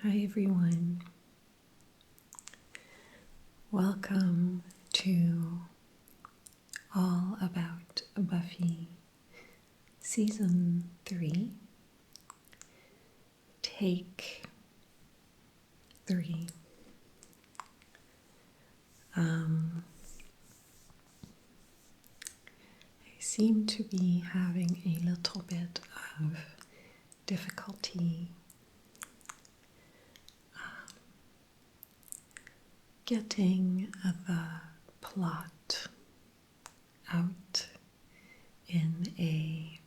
Hi everyone, welcome to All About Buffy Season 3, Take 3. I seem to be having a little bit of difficulty getting the plot out in a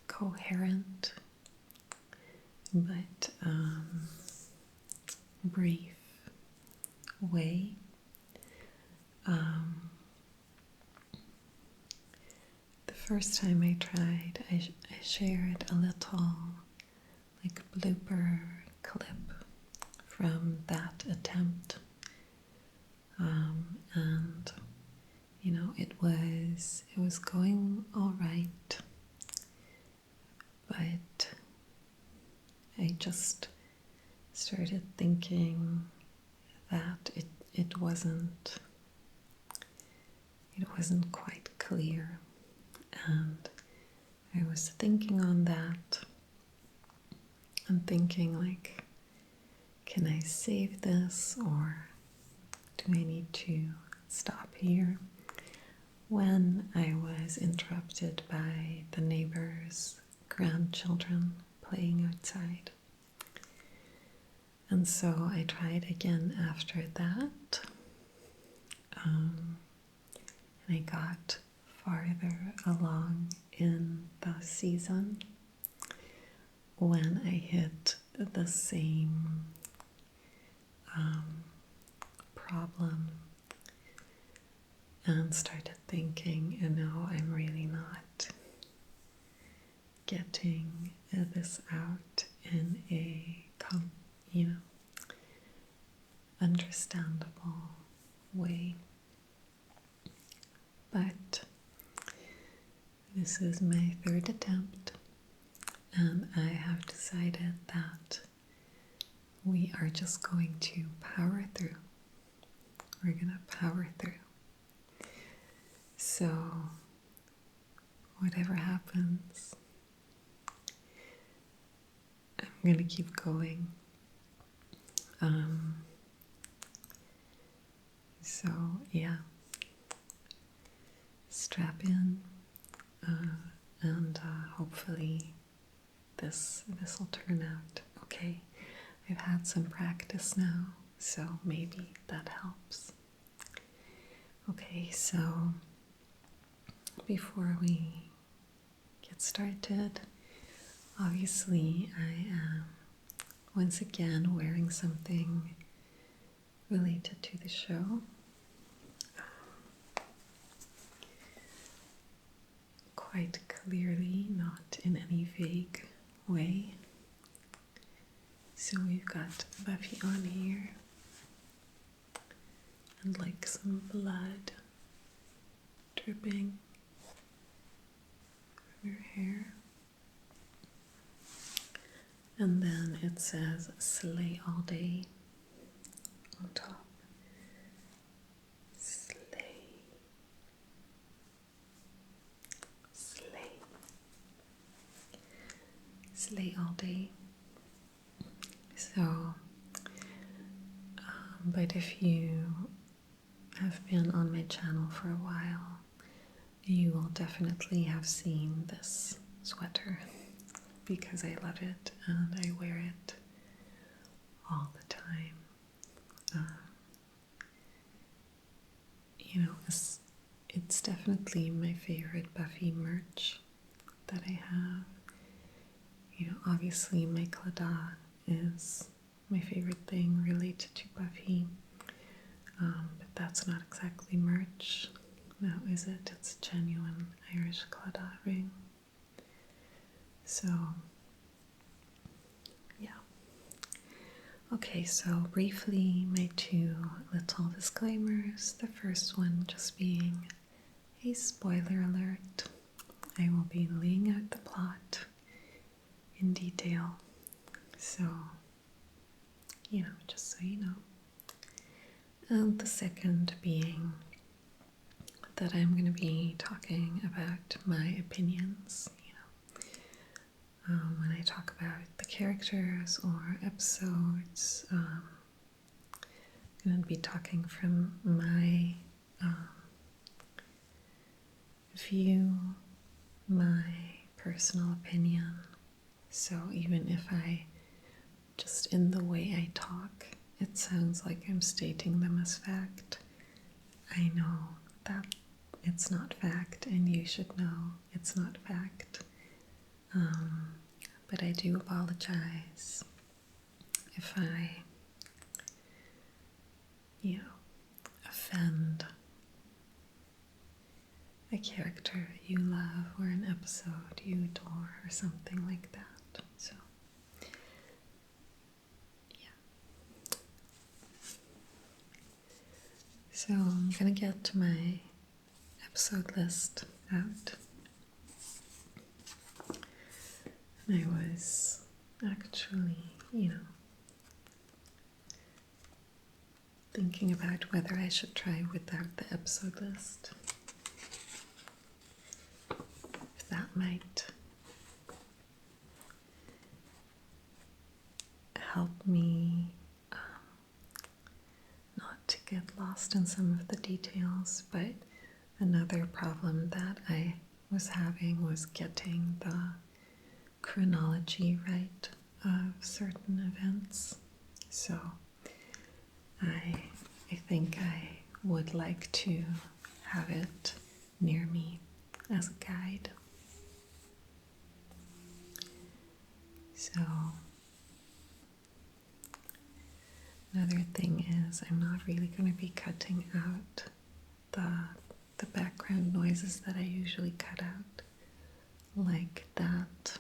coherent but brief way. The first time I tried, I shared a little blooper clip from that attempt, and it was going all right, but I just started thinking that it wasn't quite clear, and I was thinking on that and thinking can I save this or do I need to stop here, when I was interrupted by the neighbor's grandchildren playing outside. And so I tried again after that, and I got farther along in the season when I hit the same problem and started thinking, I'm really not getting this out in a understandable way. But this is my third attempt, and I have decided that we are just going to power through. We're going to power through. So, whatever happens, I'm going to keep going. So, yeah. Strap in, and hopefully this will turn out okay. I've had some practice now, so maybe that helps. Okay, so before we get started, obviously I am once again wearing something related to the show. Quite clearly, not in any vague way. So we've got Buffy on here, and some blood dripping from her hair. And then it says "Slay all day" on top. Slay. Slay. Slay all day. So, but if you have been on my channel for a while, you will definitely have seen this sweater because I love it and I wear it all the time. It's definitely my favorite Buffy merch that I have. Obviously my Claddagh is my favorite thing related to Buffy, but that's not exactly merch now, is it? It's a genuine Irish Claddagh ring. So yeah. Okay, so briefly my two little disclaimers. The first one just being a spoiler alert. I will be laying out the plot detail. So, just so you know. And the second being that I'm going to be talking about my opinions. When I talk about the characters or episodes, I'm going to be talking from my view, my personal opinion. So even if just in the way I talk, it sounds like I'm stating them as fact, I know that it's not fact, and you should know it's not fact. But I do apologize if I, offend a character you love or an episode you adore or something like that. So, yeah. So I'm going to get to my episode list out. And I was actually, thinking about whether I should try without the episode list. If that might help me not to get lost in some of the details. But another problem that I was having was getting the chronology right of certain events. So I think I would like to have it near me as a guide. So another thing is I'm not really going to be cutting out the background noises that I usually cut out, like that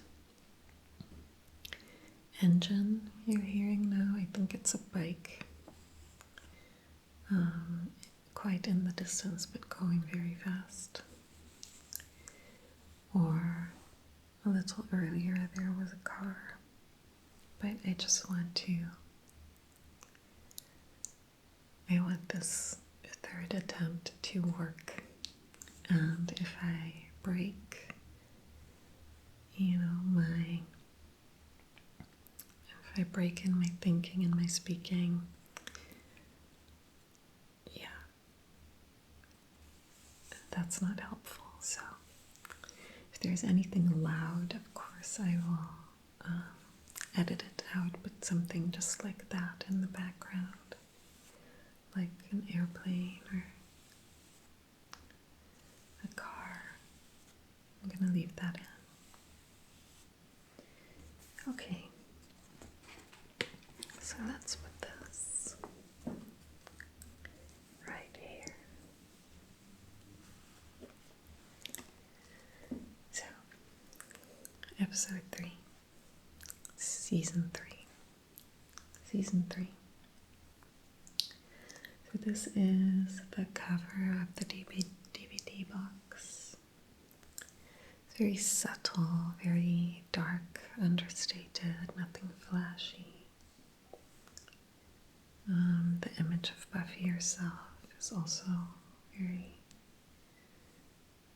engine you're hearing now. I think it's a bike, quite in the distance but going very fast. Or a little earlier there was a car, but I want this third attempt to work, and if I break, if I break in my thinking and my speaking, that's not helpful. So if there's anything loud, of course I will edit it out, but something just like that in the background, like an airplane or a car, I'm going to leave that in. Okay, so let's put this right here. So, episode 3, season 3. So this is the cover of the DVD box. It's very subtle, very dark, understated, nothing flashy. The image of Buffy herself is also very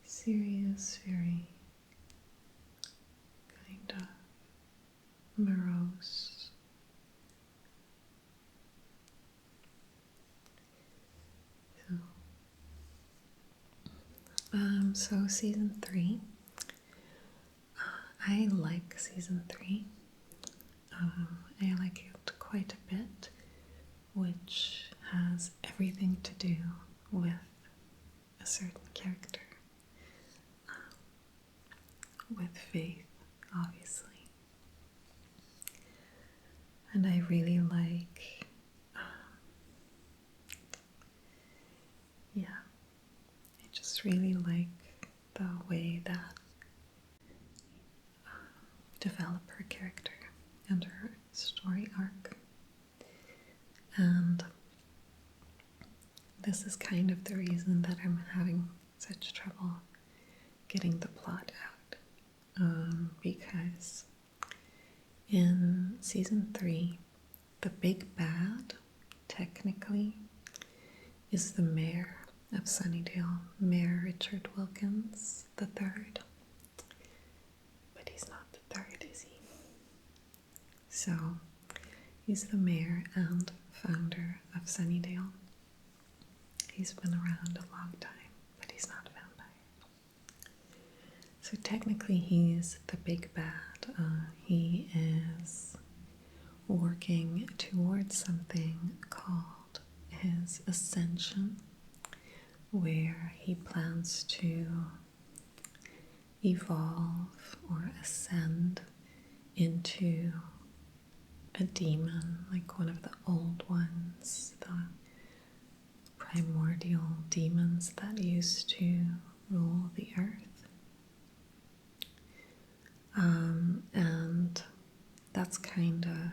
serious, very kind of morose. So season 3, I like season 3. I like it quite a bit, which has everything to do with a certain character, with Faith, obviously. And I really like, I just really like the way that develop her character and her story arc. And this is kind of the reason that I'm having such trouble getting the plot out, because In season 3, the big bad, technically, is the mayor of Sunnydale, Mayor Richard Wilkins III. But he's not the third, is he? So, he's the mayor and founder of Sunnydale. He's been around a long time, but he's not a vampire. So technically he's the big bad. He is working towards something called his ascension, where he plans to evolve or ascend into a demon, like one of the old ones, the primordial demons that used to rule the earth. And that's kind of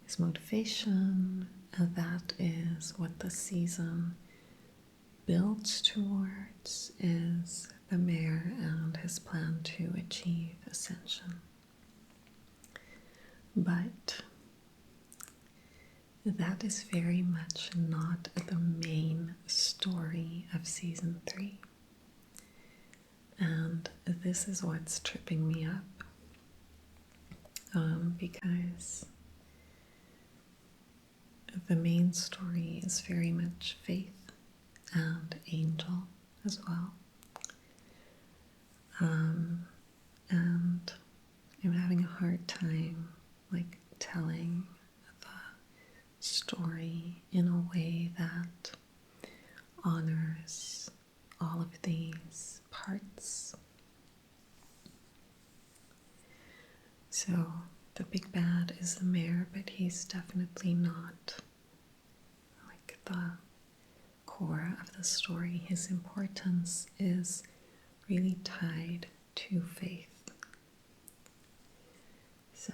his motivation, and that is what the season builds towards, is the mayor and his plan to achieve ascension. But that is very much not the main story of season 3. And this is what's tripping me up. Because the main story is very much Faith and Angel as well. And I'm having a hard time telling the story in a way that honors all of these parts. So the big bad is the mayor, but he's definitely not the core of the story. His importance is really tied to Faith. So,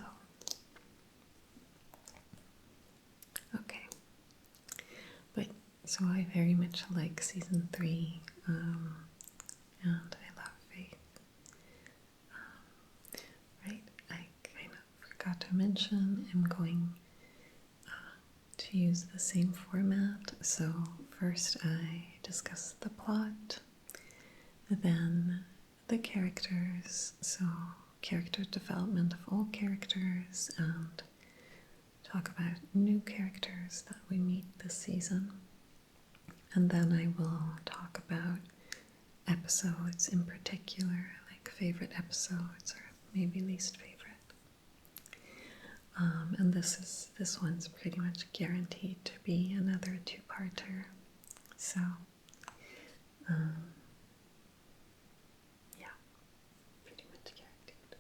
okay. So I very much like season 3, and I love Faith. Right, I kind of forgot to mention I'm going to use the same format. So first I discuss the plot, then the characters, so character development of all characters, and talk about new characters that we meet this season. And then I will talk about episodes in particular, like favorite episodes or maybe least favorite. And this one's pretty much guaranteed to be another 2-parter. So, yeah, pretty much guaranteed.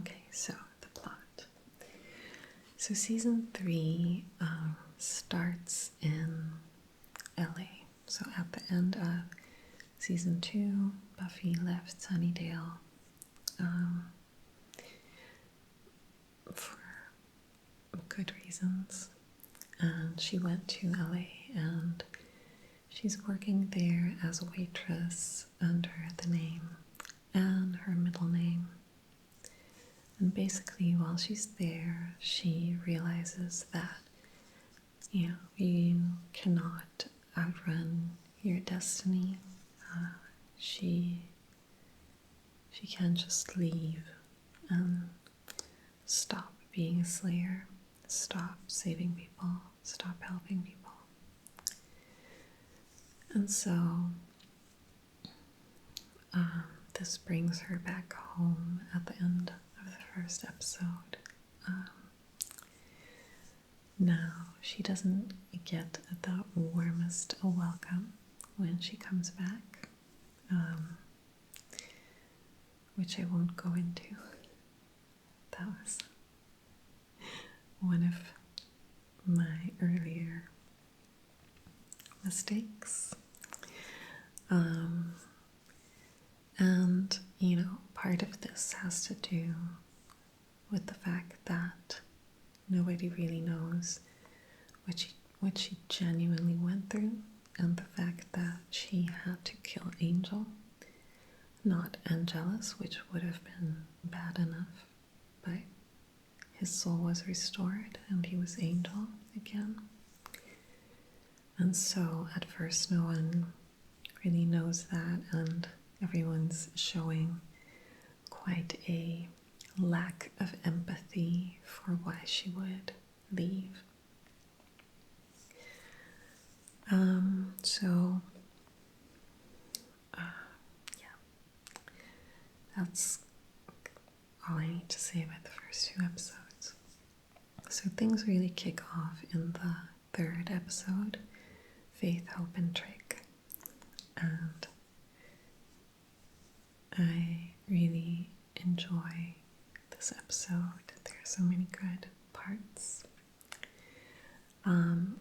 Okay, so the plot. So season 3 starts in LA. So at the end of season 2, Buffy left Sunnydale for good reasons, and she went to LA, and she's working there as a waitress under the name and her middle name. And basically while she's there, she realizes that you cannot outrun your destiny. She can't just leave and stop being a slayer, stop saving people, stop helping people. And so this brings her back home at the end of the first episode. Now, she doesn't get the warmest welcome when she comes back, which I won't go into. That was one of my earlier mistakes. And, part of this has to do with the fact that nobody really knows what she genuinely went through, and the fact that she had to kill Angel, not Angelus, which would have been bad enough. but his soul was restored and he was angel again. And so at first no one really knows that, and everyone's showing quite a lack of empathy for why she would leave. That's all I need to say about the first 2 episodes. So things really kick off in the 3rd episode, Faith, Hope, and Trick. And I really enjoy this episode. There are so many good parts.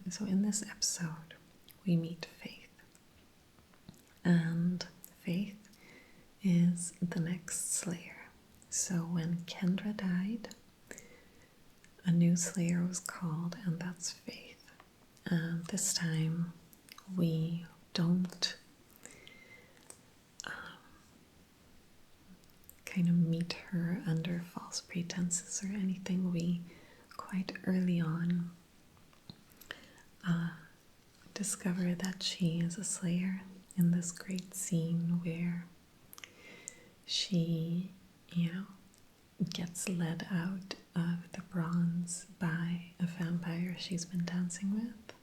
So in this episode, we meet Faith. And Faith is the next Slayer. So when Kendra died, a new Slayer was called, and that's Faith. And this time, we don't kind of meet her under false pretenses or anything. We quite early on discover that she is a Slayer in this great scene where she, gets led out of the bronze by a vampire she's been dancing with.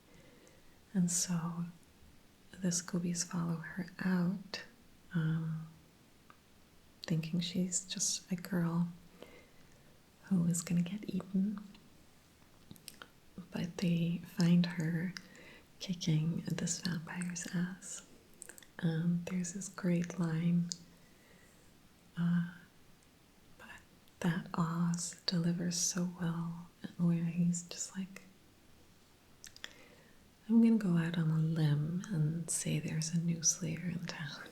And so the Scoobies follow her out, thinking she's just a girl who is going to get eaten. But they find her kicking this vampire's ass. There's this great line that Oz delivers so well, where he's just like, I'm gonna go out on a limb and say there's a new Slayer in town.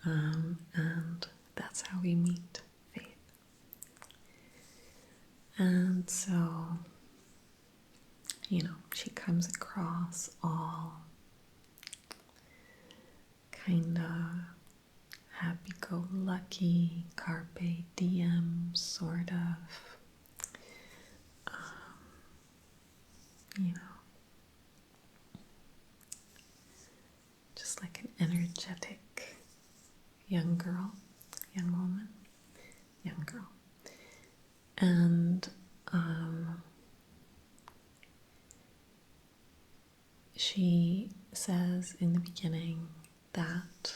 And that's how we meet Faith. And so, she comes across all kind of happy-go-lucky, carpe diem sort of, just like an energetic young woman. And she says in the beginning that,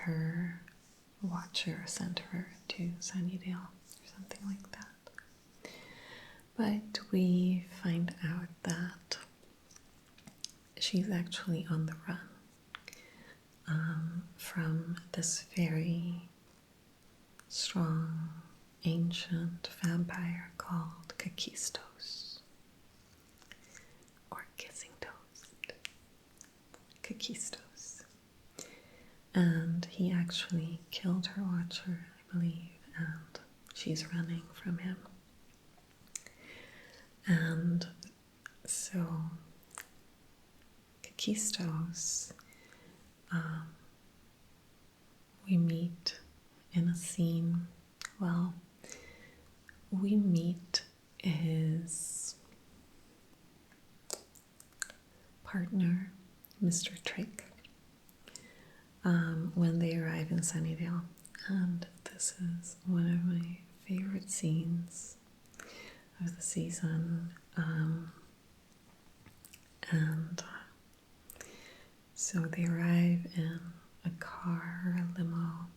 her watcher sent her to Sunnydale or something like that. But we find out that she's actually on the run from this very strong, ancient vampire called Kakistos, or Kissing Toast. Kakistos. And he actually killed her watcher, I believe, and she's running from him. And so Kakistos, we meet in a scene, we meet his partner, Mr. Trick, when they arrive in Sunnydale. And this is one of my favorite scenes of the season. So they arrive in a car or a limo,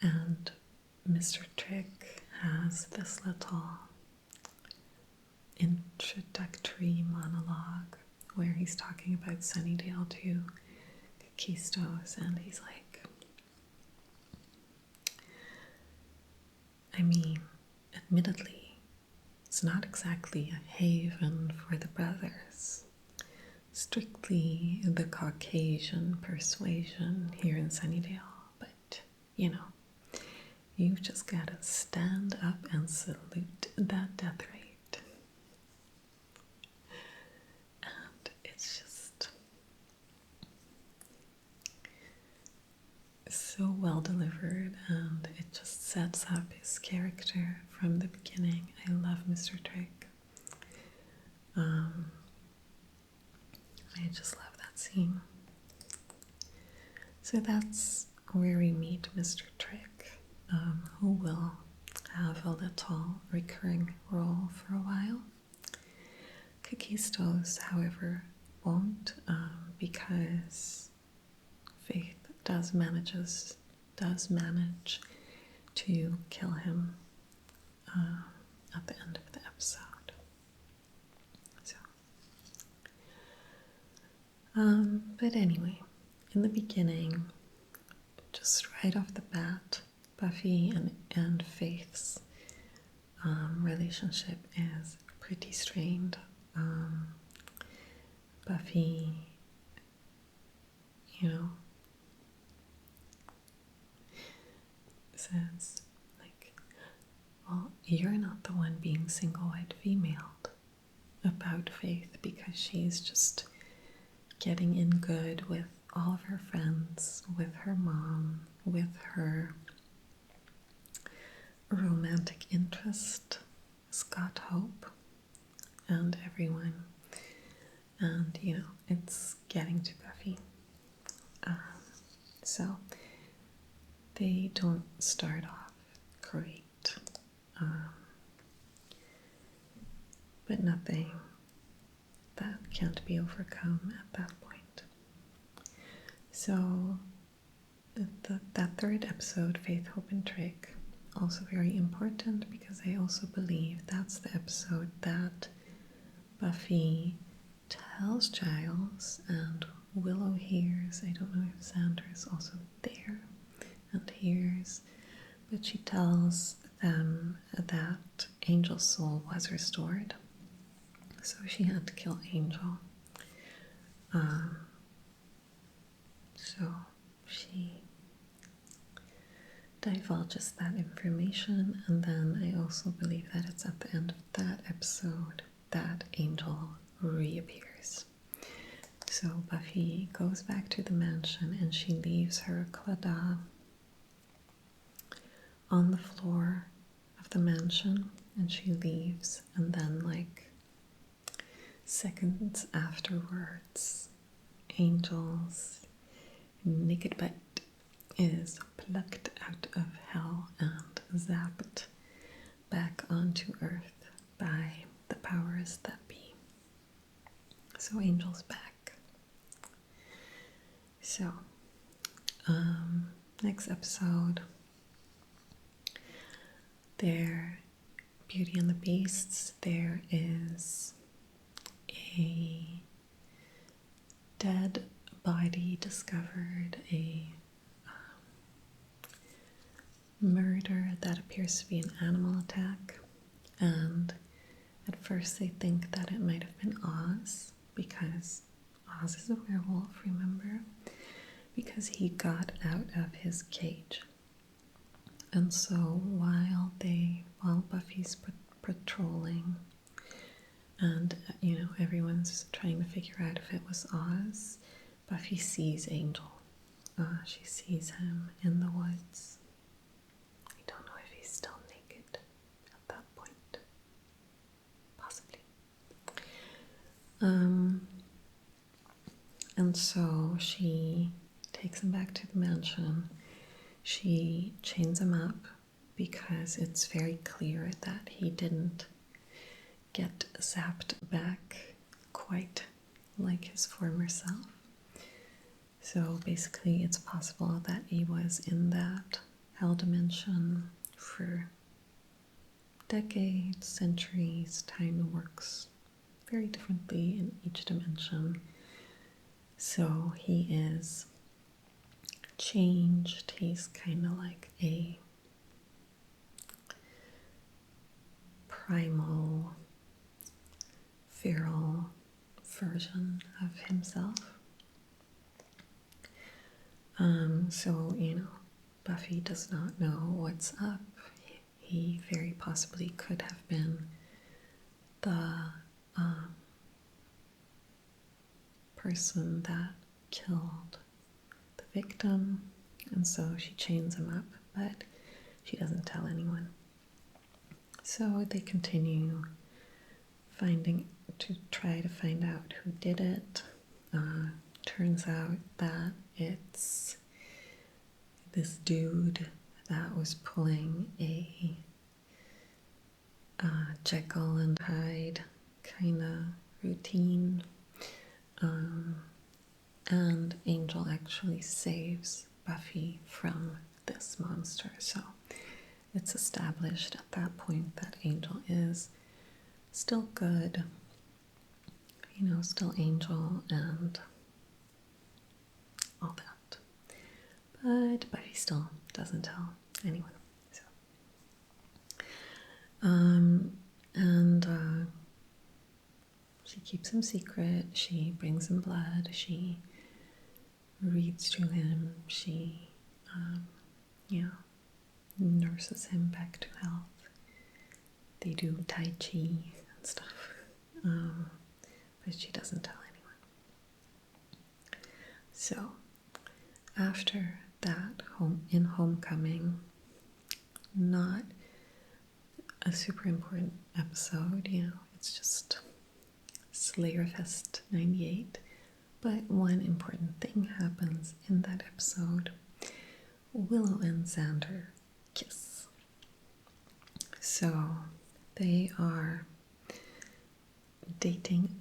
and Mr. Trick has this little introductory monologue where he's talking about Sunnydale to Kakistos, and he's like, admittedly, it's not exactly a haven for the brothers. Strictly the Caucasian persuasion here in Sunnydale, but you've just got to stand up and salute that death rate. And it's just so so well delivered, and it just sets up his character from the beginning. I love Mr. Drake. I just love that scene. So that's where we meet Mr. Drake, who will have a little recurring role for a while. Kakistos, however, won't, because Faith does manage to kill him at the end of the episode. So, but anyway, in the beginning, just right off the bat, Buffy and Faith's relationship is pretty strained. Buffy, says, like, well, you're not the one being single-eyed femaled about Faith because she's just getting in good with all of her friends, with her mom, with her romantic interest, Scott Hope, and everyone. And, it's getting to Buffy. So they don't start off great. But nothing that can't be overcome at that point. So that third episode, Faith, Hope, and Drake, also very important because I also believe that's the episode that Buffy tells Giles and Willow hears. I don't know if Xander is also there and hears, but she tells them that Angel's soul was restored. So she had to kill Angel. So she divulges that information, and then I also believe that it's at the end of that episode that Angel reappears. So Buffy goes back to the mansion and she leaves her Claddagh on the floor of the mansion, and she leaves, and then like seconds afterwards, Angel's naked butt is plucked out of hell and zapped back onto Earth by the powers that be. So Angel's back. So, next episode, there, Beauty and the Beasts, there is a dead body discovered, a murder that appears to be an animal attack, and at first they think that it might have been Oz, because Oz is a werewolf, remember? Because he got out of his cage. And so while Buffy's patrolling, and everyone's trying to figure out if it was Oz, Buffy sees Angel. She sees him in the woods. I don't know if he's still naked at that point. Possibly. And so she takes him back to the mansion. She chains him up because it's very clear that he didn't get zapped back quite like his former self. So basically it's possible that he was in that hell dimension for decades, centuries. Time works very differently in each dimension. So he is changed. He's kind of like a primal, feral version of himself. So, Buffy does not know what's up. He very possibly could have been the person that killed the victim, and so she chains him up, but she doesn't tell anyone. So they continue to try to find out who did it. Turns out that it's this dude that was pulling a Jekyll and Hyde kind of routine. And Angel actually saves Buffy from this monster. So it's established at that point that Angel is still good, still Angel and all that. But Buffy still doesn't tell anyone. So, and she keeps him secret. She brings him blood. She reads to him. She, nurses him back to health. They do Tai Chi and stuff. But she doesn't tell anyone. So, after that, in Homecoming, not a super important episode, it's just Slayerfest 98. But one important thing happens in that episode. Willow and Xander kiss. So they are dating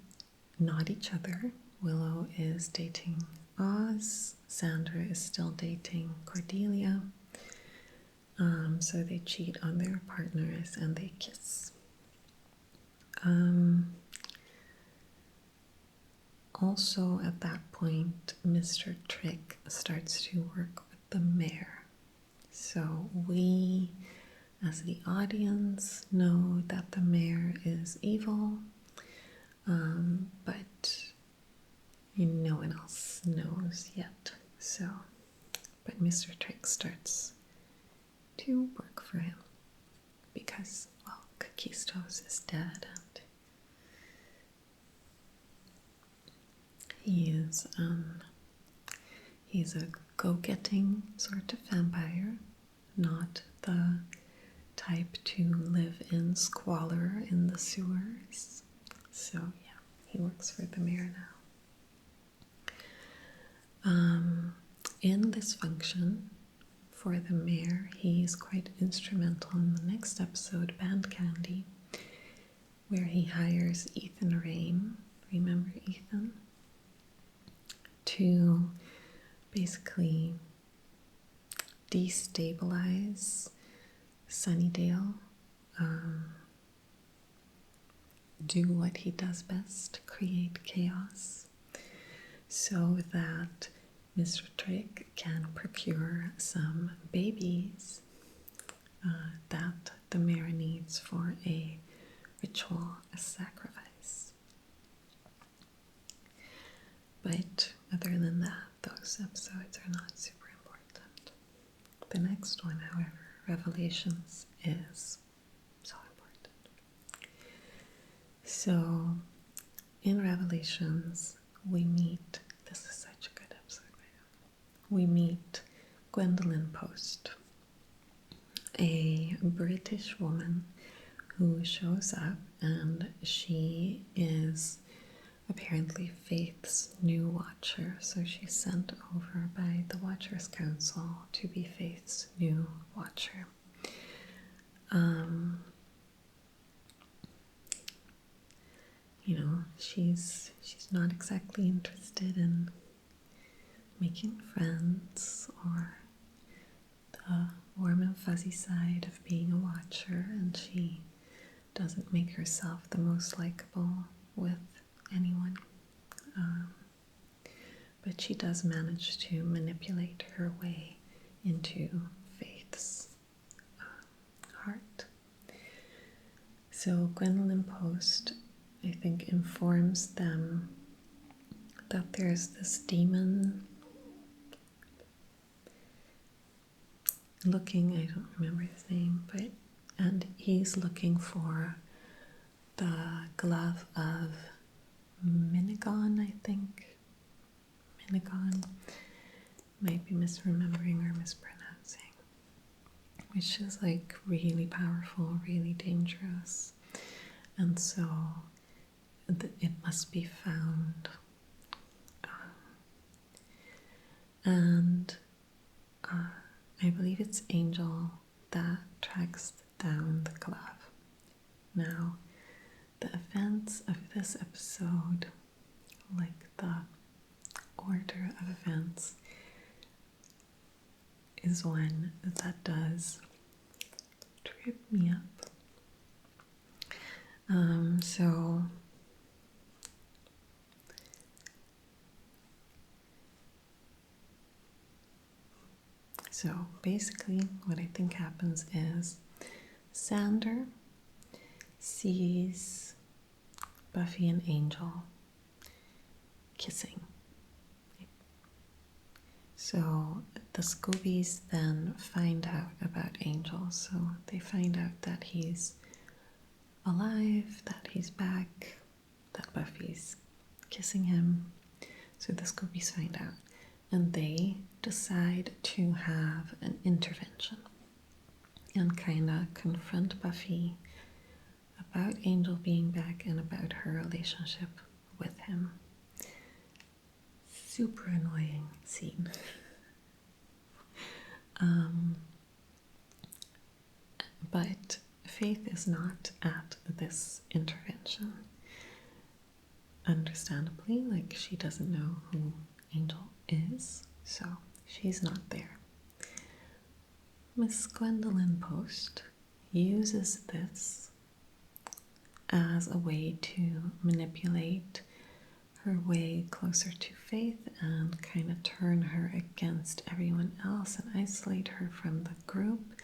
not each other. Willow is dating Oz. Xander is still dating Cordelia. So they cheat on their partners and they kiss. Also at that point, Mr. Trick starts to work with the mayor. So we, as the audience, know that the mayor is evil, but no one else knows yet. So, but Mr. Trick starts to work for him because, well, Kakistos is dead and he's a go-getting sort of vampire, not the type to live in squalor in the sewers. So yeah, he works for the mayor now. In this function for the mayor, he's quite instrumental in the next episode, Band Candy, where he hires Ethan Rayne, remember Ethan, to basically destabilize Sunnydale, do what he does best, create chaos, so that Mr. Trick can procure some babies that the mayor needs for a ritual, a sacrifice. But other than that, those episodes are not super important. The next one, however, Revelations, is so important. So, in Revelations, we meet, this is such a good episode right now, we meet Gwendolyn Post, a British woman who shows up, and she is apparently Faith's new watcher. So she's sent over by the Watchers Council to be Faith's new watcher. She's not exactly interested in making friends or the warm and fuzzy side of being a watcher, and she doesn't make herself the most likable with anyone. But she does manage to manipulate her way into Faith's heart. So Gwendolyn Post, I think, informs them that there's this demon looking, I don't remember his name, and he's looking for the glove of Minigon, I think. Minigon, might be misremembering or mispronouncing, which is like really powerful, really dangerous. And so it must be found. And I believe it's Angel that tracks down the glove. Now, the events of this episode, like the order of events, is one that does trip me up. So basically what I think happens is Xander sees Buffy and Angel kissing. So the Scoobies then find out about Angel. So they find out that he's alive, that he's back, that Buffy's kissing him. So the Scoobies find out. And they decide to have an intervention and kind of confront Buffy about Angel being back and about her relationship with him. Super annoying scene. But Faith is not at this intervention. Understandably, like she doesn't know who Angel is, so she's not there. Miss Gwendolyn Post uses this as a way to manipulate her way closer to Faith and kind of turn her against everyone else and isolate her from the group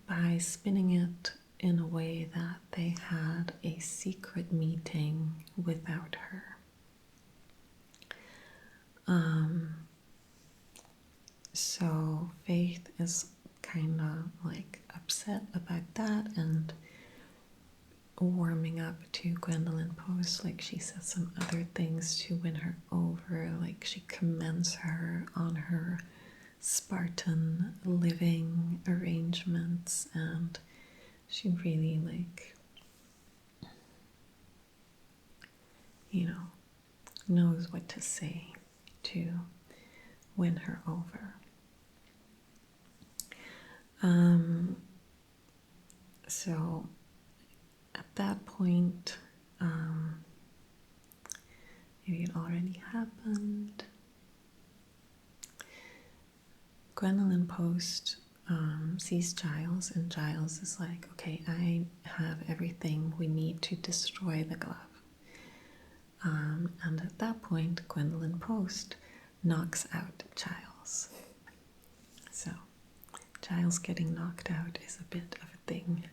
by spinning it in a way that they had a secret meeting without her. So Faith is kind of like upset about that and warming up to Gwendolyn Post. Like she says some other things to win her over. Like she commends her on her Spartan living arrangements, and she really knows what to say to win her over. So at that point, maybe it already happened. Gwendolyn Post sees Giles, and Giles is like, okay, I have everything we need to destroy the glove. And at that point, Gwendolyn Post knocks out Giles. So Giles getting knocked out is a bit of a thing.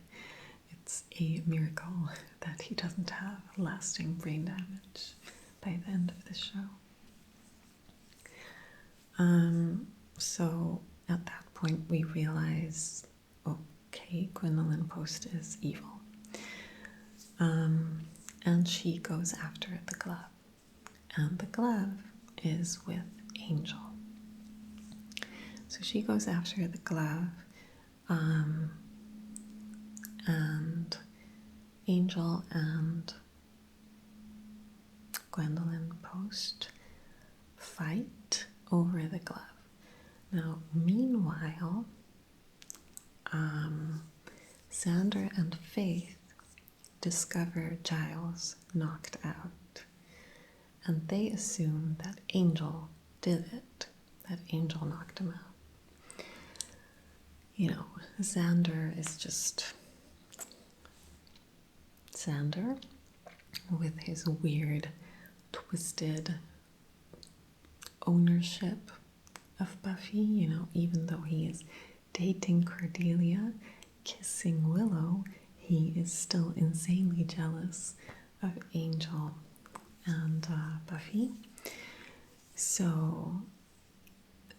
It's a miracle that he doesn't have lasting brain damage by the end of the show. So at that point we realize, okay, Gwendolyn Post is evil. And she goes after the glove. And the glove is with Angel. So she goes after the glove, and Angel and Gwendolyn Post fight over the glove. Now, meanwhile, Xander and Faith discover Giles knocked out, and they assume that Angel did it, that Angel knocked him out. You know, Xander is just Xander with his weird, twisted ownership of Buffy, you know, even though he is dating Cordelia, kissing Willow, he is still insanely jealous of Angel and Buffy. So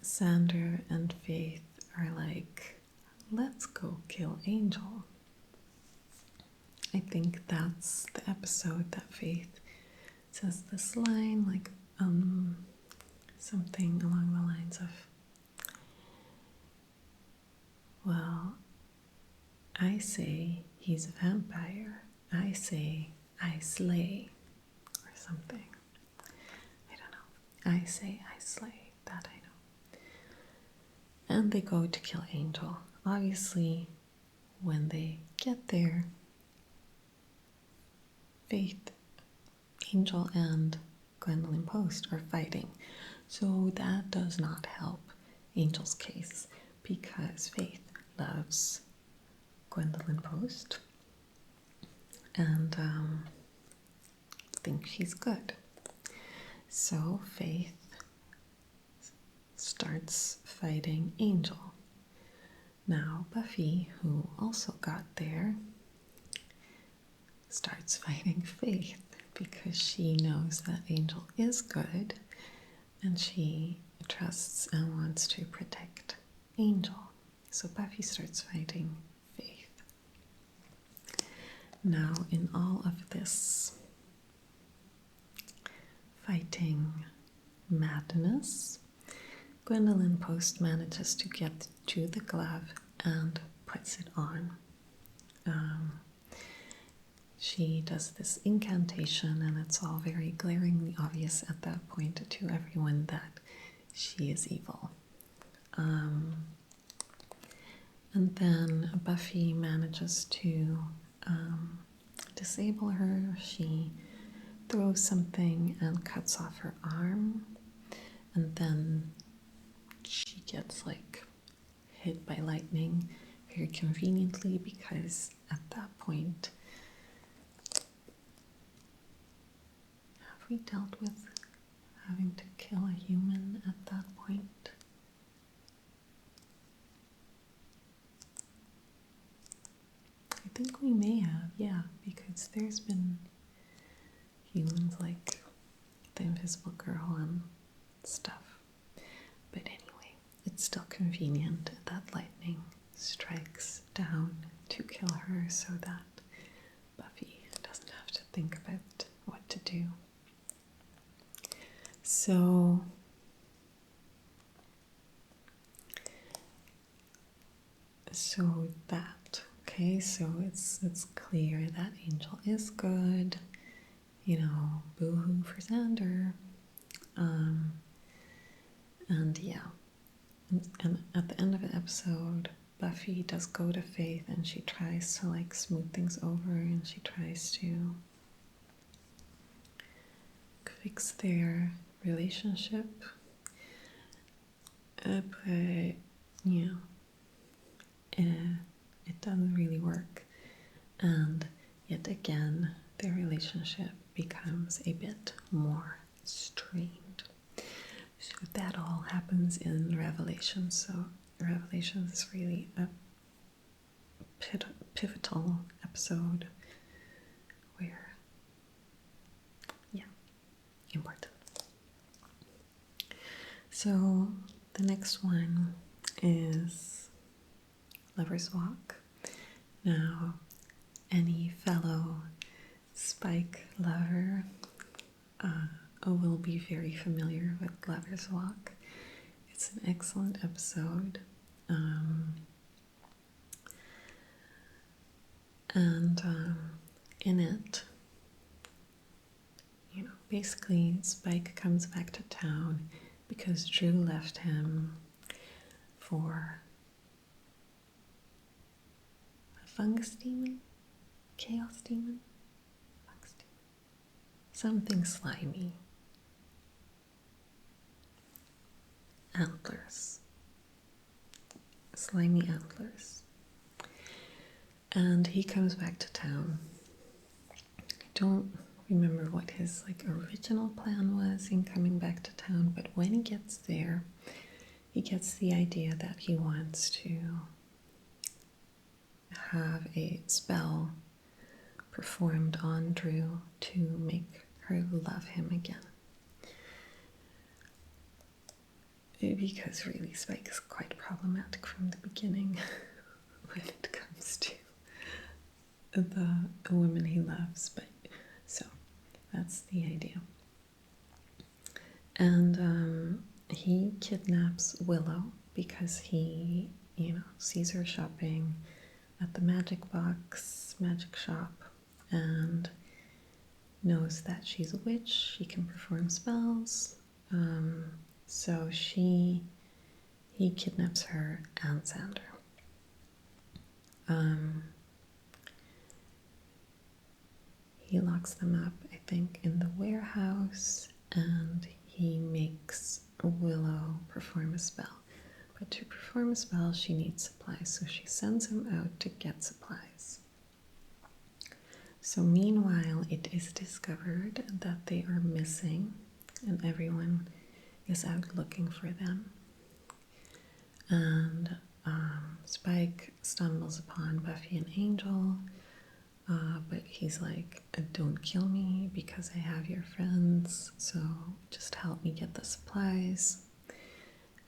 Xander and Faith are like, let's go kill Angel. I think that's the episode that Faith says this line, like something along the lines of, I say he's a vampire. I say I slay, or something. I don't know. I say I slay. That I know. And they go to kill Angel. Obviously, when they get there, Faith, Angel, and Gwendolyn Post are fighting. So that does not help Angel's case because Faith loves Gwendolyn Post and thinks she's good. So Faith starts fighting Angel. Now Buffy, who also got there, starts fighting Faith because she knows that Angel is good and she trusts and wants to protect Angel. So Buffy starts fighting Faith. Now, in all of this fighting madness, Gwendolyn Post manages to get to the glove and puts it on. She does this incantation, and it's all very glaringly obvious at that point to everyone that she is evil. And then Buffy manages to disable her. She throws something and cuts off her arm, and then she gets like hit by lightning very conveniently because at that point, have we dealt with having to kill a human at that point? I think we may have, yeah, because there's been humans like the Invisible Girl and stuff. But anyway, it's still convenient that lightning strikes down to kill her so that Buffy doesn't have to think about what to do. So that, okay, so it's clear that Angel is good, boo-hoo for Xander. And yeah, and at the end of the episode, Buffy does go to Faith and she tries to like smooth things over and she tries to fix their relationship. But it doesn't really work. And yet again, their relationship becomes a bit more strained. So that all happens in Revelation. So Revelation is really a pivotal episode where, important. So the next one is Lover's Walk. Now, any fellow Spike lover will be very familiar with Lover's Walk. It's an excellent episode. And in it, basically Spike comes back to town because Drew left him for a fungus demon? Chaos demon? Fungus demon. Something slimy. Antlers. Slimy antlers. And he comes back to town. I don't remember what his original plan was in coming back to town, but when he gets there, he gets the idea that he wants to have a spell performed on Drew to make her love him again. Because really, Spike is quite problematic from the beginning when it comes to the women he loves, but so that's the idea. And he kidnaps Willow because he, sees her shopping at the magic shop, and knows that she's a witch. She can perform spells. So he kidnaps her and Xander. He locks them up, I think, in the warehouse, and he makes Willow perform a spell. But to perform a spell, she needs supplies, so she sends him out to get supplies. So meanwhile, it is discovered that they are missing, and everyone is out looking for them. And Spike stumbles upon Buffy and Angel, but he's like, don't kill me because I have your friends, so just help me get the supplies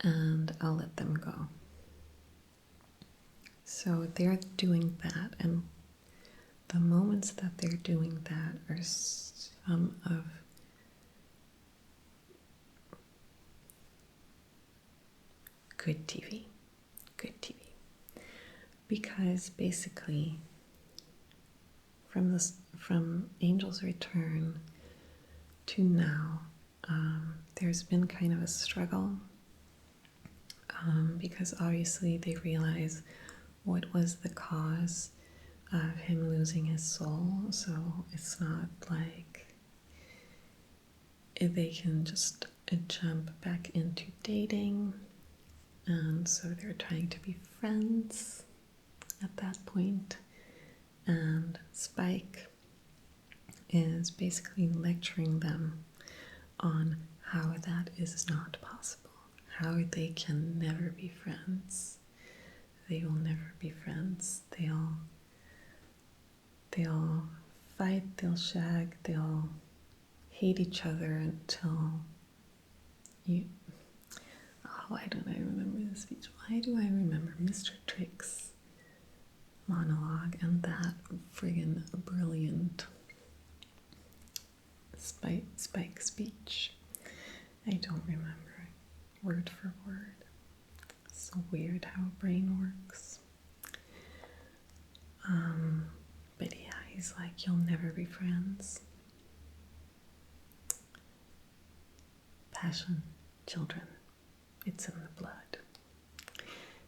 and I'll let them go. So they're doing that, and the moments that they're doing that are some of good TV. Because basically, from Angel's return to now, there's been kind of a struggle, because obviously they realize what was the cause of him losing his soul, so it's not like they can just jump back into dating, and so they're trying to be friends at that point. And Spike is basically lecturing them on how that is not possible, how they can never be friends. They will never be friends. They'll fight, they'll shag, they'll hate each other until you... Oh, why don't I remember this speech? Why do I remember Mr. Trick's monologue and that friggin' brilliant Spike speech? I don't remember word for word. It's so weird how a brain works. But yeah, he's like, you'll never be friends. Passion, children, it's in the blood.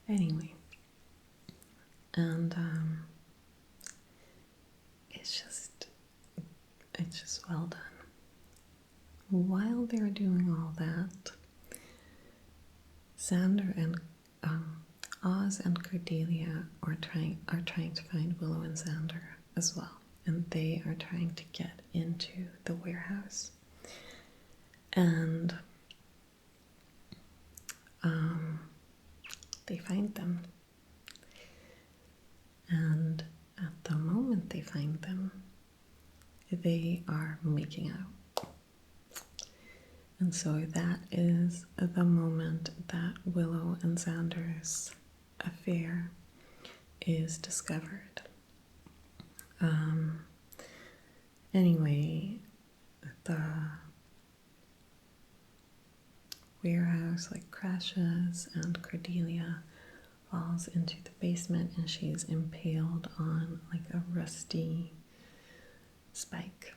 Anyway, and it's just well done. While they're doing all that, Xander and Oz and Cordelia are trying to find Willow and Xander as well, and they are trying to get into the warehouse. And they find them, and at the moment they find them, they are making out. And so that is the moment that Willow and Xander's affair is discovered. Anyway, the warehouse crashes, and Cordelia falls into the basement, and she's impaled on a rusty spike.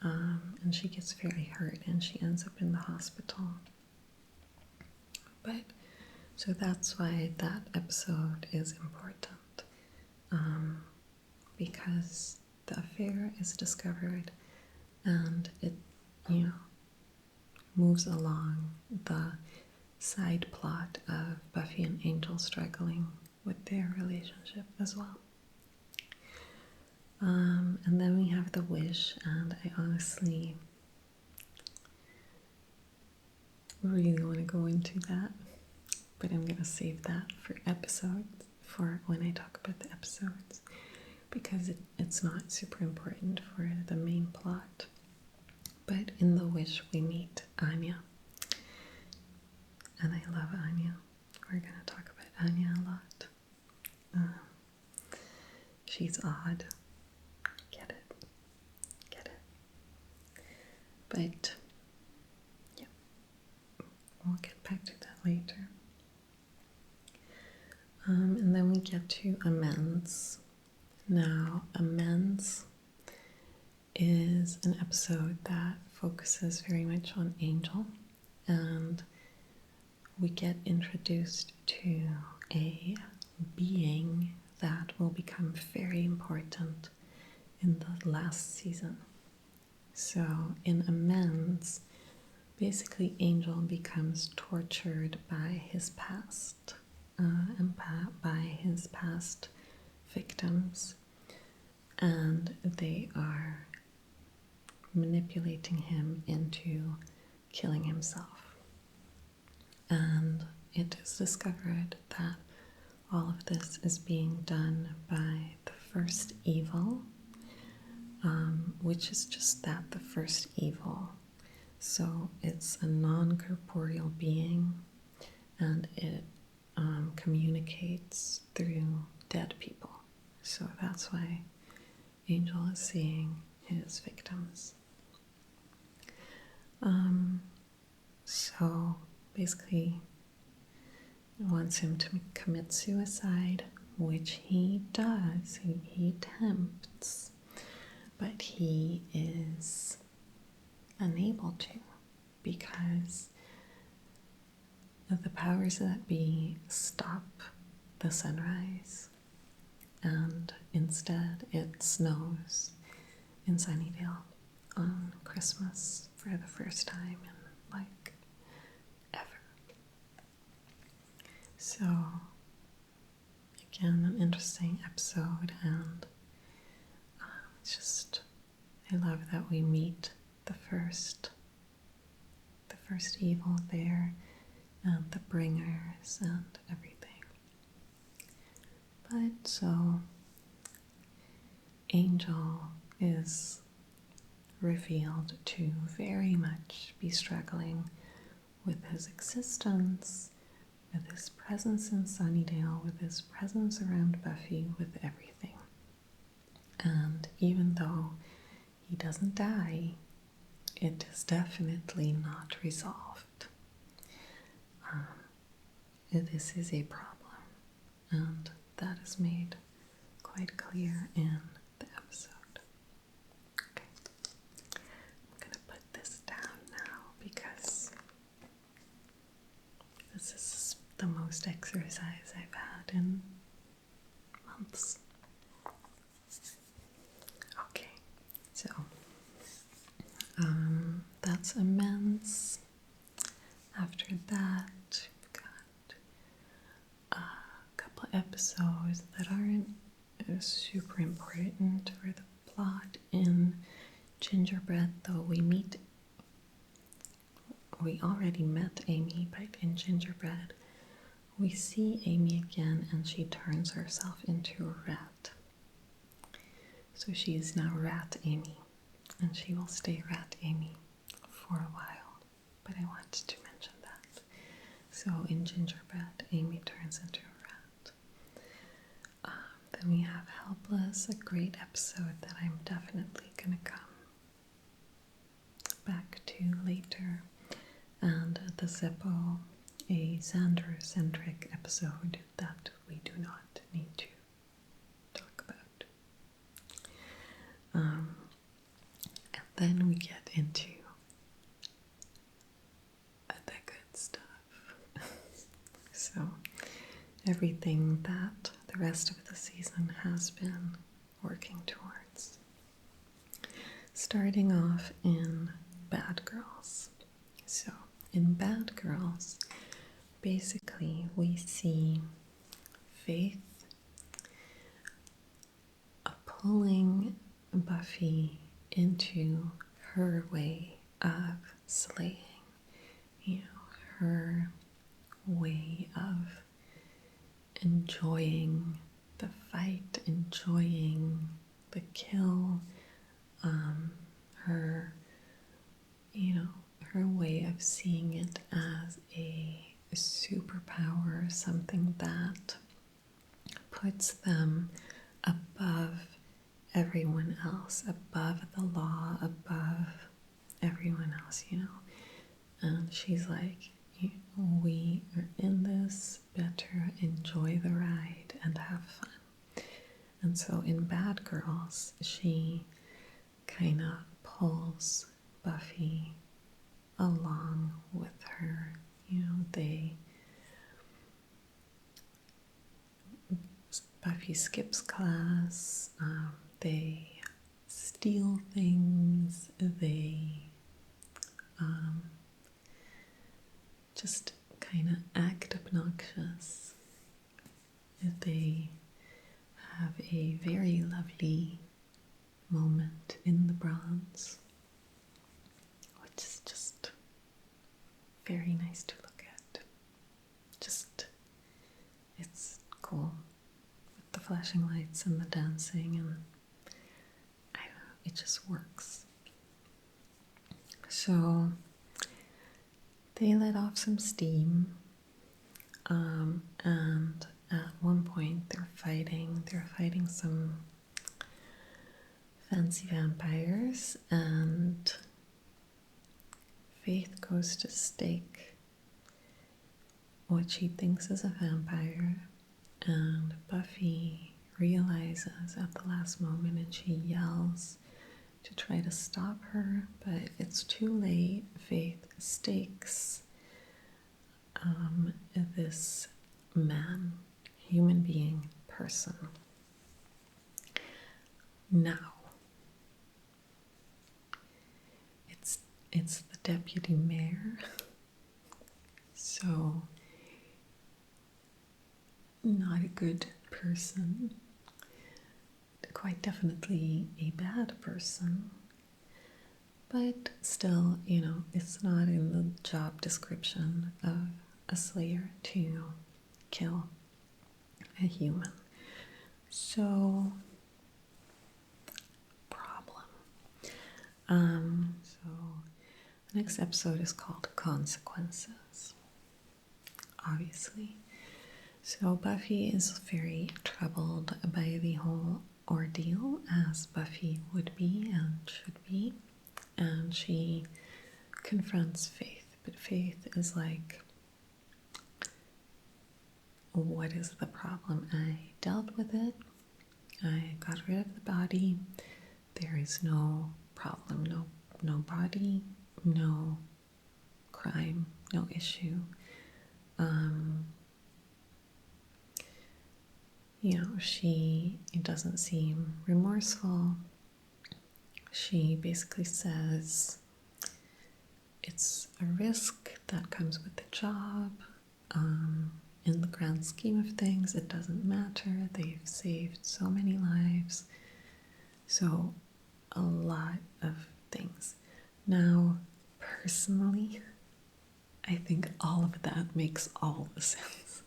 And she gets very hurt, and she ends up in the hospital. But so that's why that episode is important, because the affair is discovered, and it, moves along the side plot of Buffy and Angel struggling with their relationship as well. And then we have the wish, and I honestly really want to go into that, but I'm going to save that for when I talk about the episodes, because it's not super important for the main plot. But in the wish we meet Anya, and I love Anya. We're going to talk about Anya a lot. She's odd. Get it. But yeah, we'll get back to that later. And then we get to amends. Now, amends is an episode that focuses very much on Angel, and we get introduced to a being that will become very important in the last season. So, in Amends, basically Angel becomes tortured by his past and by his past victims, and they are manipulating him into killing himself. And it is discovered that all of this is being done by the first evil, which is just that, the first evil. So it's a non-corporeal being, and it communicates through dead people. So that's why Angel is seeing his victims. So basically, it wants him to commit suicide, which he does. He attempts, but he is unable to, because the powers that be stop the sunrise, and instead it snows in Sunnydale on Christmas for the first time in like ever. So again, an interesting episode, and it's just, I love that we meet the first evil there, and the bringers and everything. But so Angel is revealed to very much be struggling with his existence, with his presence in Sunnydale, with his presence around Buffy, with everything. And even though he doesn't die, it is definitely not resolved. This is a problem, and that is made quite clear in the episode. Okay, I'm going to put this down now because this is the most exercise I've had in months. Okay, so that's Amends. After that, we've got a couple episodes that aren't super important for the plot. In Gingerbread, though, we already met Amy, but in Gingerbread, we see Amy again, and she turns herself into a rat. So she is now Rat Amy, and she will stay Rat Amy for a while. But I wanted to mention that. So in Gingerbread, Amy turns into a rat. Then we have Helpless, a great episode that I'm definitely going to come back to later. And the Zeppo, a Xander-centric episode that we do not need to talk about. And then we get into the good stuff. So everything that the rest of the season has been working towards. Starting off in Bad Girls. So in Bad Girls, basically we see Faith pulling Buffy into her way of slaying, her way of enjoying the fight, enjoying the kill, her way of seeing it as a superpower, something that puts them above everyone else, above the law, above everyone else, And she's like, we are in this, better enjoy the ride. so in Bad Girls, she kind of pulls Buffy along with her. You know, Buffy skips class, they steal things, they just kind of act obnoxious. They have a very lovely moment in the Bronze, which is just very nice to look at. Just, it's cool with the flashing lights and the dancing, and I don't know, it just works. So they let off some steam, and at one point they're fighting some fancy vampires, and Faith goes to stake what she thinks is a vampire, and Buffy realizes at the last moment, and she yells to try to stop her, but it's too late. Faith stakes this man, human being, person. Now, it's the deputy mayor, so not a good person, quite definitely a bad person, but still, you know, it's not in the job description of a slayer to kill a human. So, problem. So the next episode is called Consequences, obviously. So Buffy is very troubled by the whole ordeal, as Buffy would be and should be, and she confronts Faith, but Faith is like, what is the problem? I dealt with it, I got rid of the body, there is no problem, no body, no crime, no issue. You know, she doesn't seem remorseful. She basically says it's a risk that comes with the job. In the grand scheme of things, it doesn't matter. They've saved so many lives. So, a lot of things. Now, personally, I think all of that makes all the sense.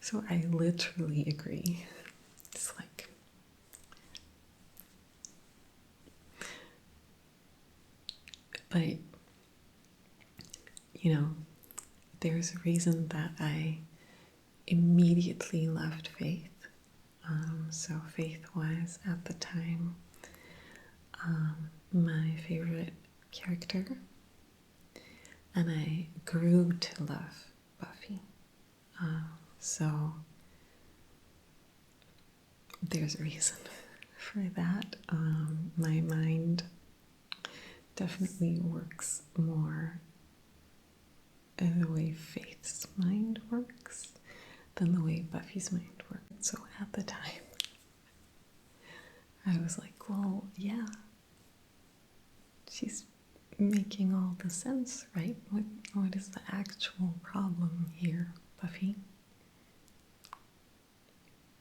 So I literally agree. It's like, but, you know, there's a reason that I immediately left Faith. So Faith was, at the time, my favorite character, and I grew to love Buffy. So there's a reason for that. My mind definitely works more the way Faith's mind works than the way Buffy's mind works. So at the time, I was like, well, yeah, she's making all the sense, right? What is the actual problem here, Buffy?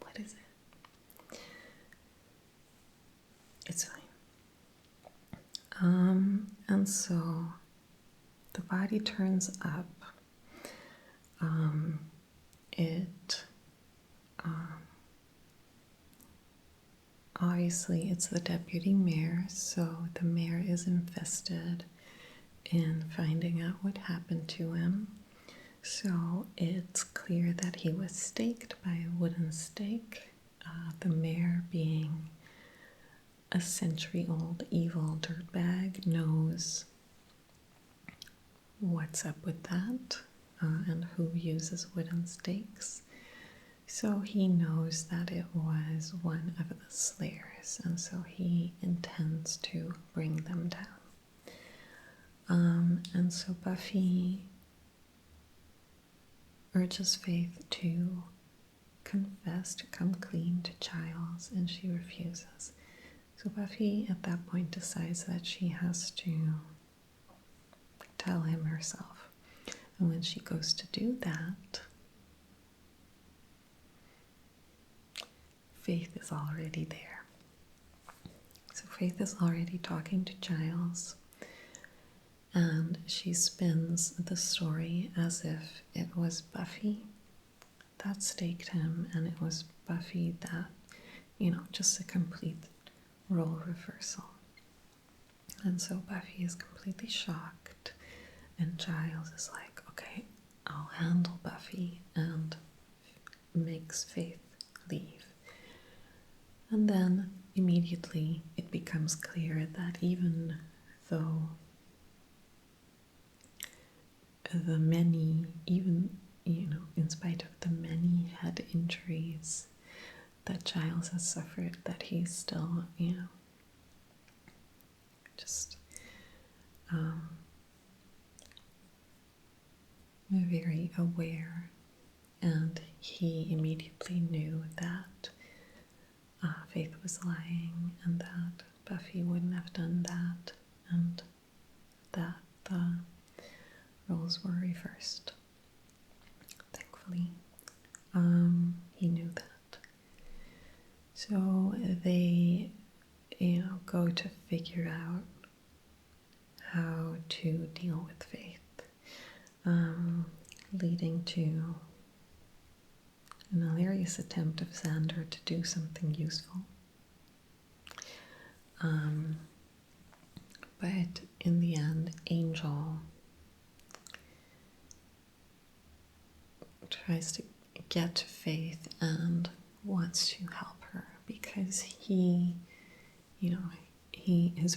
What is it? It's fine. And so the body turns up. Obviously it's the deputy mayor, so the mayor is invested in finding out what happened to him. So it's clear that he was staked by a wooden stake, the mayor, being a century-old evil dirtbag, knows what's up with that, and who uses wooden stakes. So he knows that it was one of the slayers, and so he intends to bring them down. And so Buffy urges Faith to confess, to come clean to Giles, and she refuses. So Buffy at that point decides that she has to tell him herself. And when she goes to do that, Faith is already there. So Faith is already talking to Giles, and she spins the story as if it was Buffy that staked him, and it was Buffy that, just a complete role reversal. And so Buffy is completely shocked, and Giles is like, okay, I'll handle Buffy, and makes Faith leave. And then immediately it becomes clear that even though the many, in spite of the many head injuries that Giles has suffered, that he's still, just very aware. And he immediately knew that Faith was lying, and that Buffy wouldn't have done that, and that the roles were reversed. Thankfully, he knew that. So they, go to figure out how to deal with Faith, leading to an hilarious attempt of Xander to do something useful. But in the end, Angel tries to get to Faith and wants to help her because his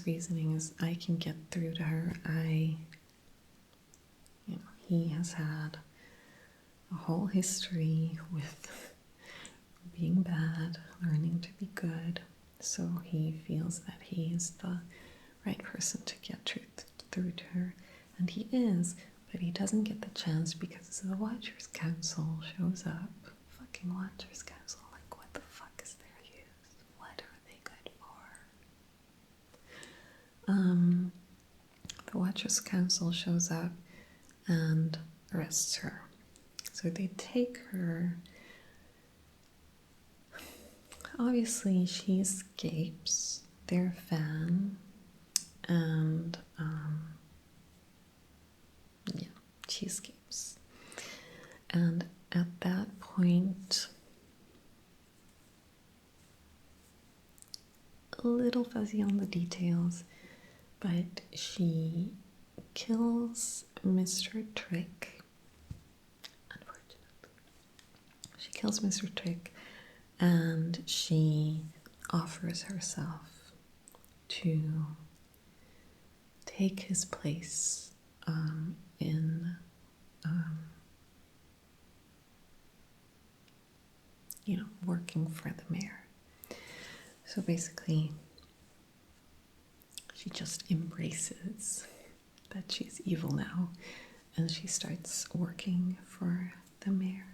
reasoning is, I can get through to her. He has had a whole history with being bad, learning to be good, so he feels that he is the right person to get truth through to her, and he is, but he doesn't get the chance because the Watchers Council shows up. Fucking Watchers Council, like, what the fuck is their use? What are they good for? The Watchers Council shows up and arrests her. So they take her. Obviously, she escapes their van, and she escapes. And at that point, a little fuzzy on the details, but she kills Mr. Trick. Unfortunately, she kills Mr. Trick, and she offers herself to take his place in working for the mayor. So basically, she just embraces that she's evil now, and she starts working for the mayor.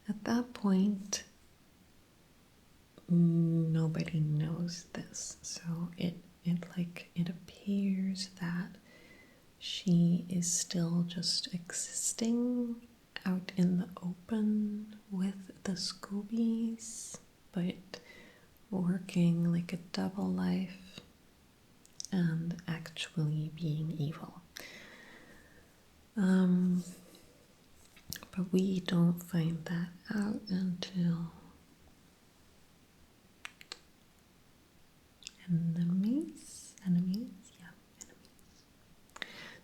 At that point, nobody knows this, so it appears that she is still just existing out in the open with the Scoobies, but working like a double life and actually being evil. But we don't find that out until enemies.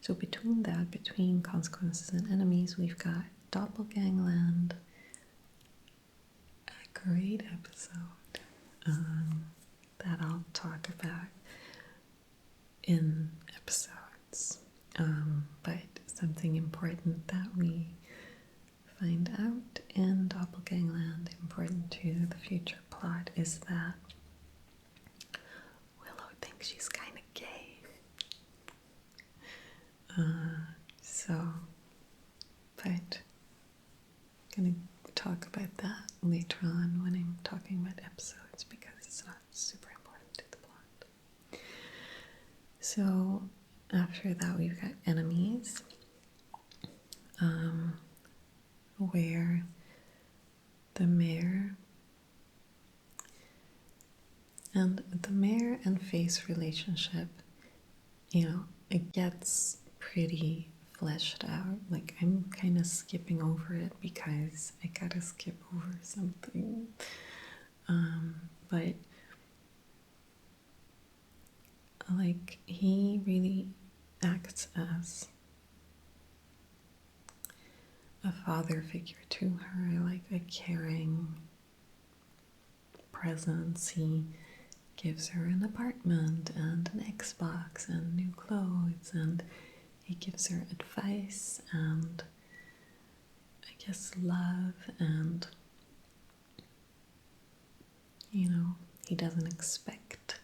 So between consequences and enemies, we've got Doppelgangland, a great episode that I'll talk about in episodes. But something important that we find out in Doppelgangland, important to the future plot, is that Willow thinks she's kind of gay. But I'm gonna talk about that later on when I'm talking about episodes because it's not super important to the plot. So after that, we've got enemies, where the mayor and Faith's relationship, it gets pretty fleshed out. Like, I'm kind of skipping over it because I gotta skip over something. But like, he really acts as a father figure to her, like a caring presence. He gives her an apartment and an Xbox and new clothes, and he gives her advice and, I guess, love, and he doesn't expect,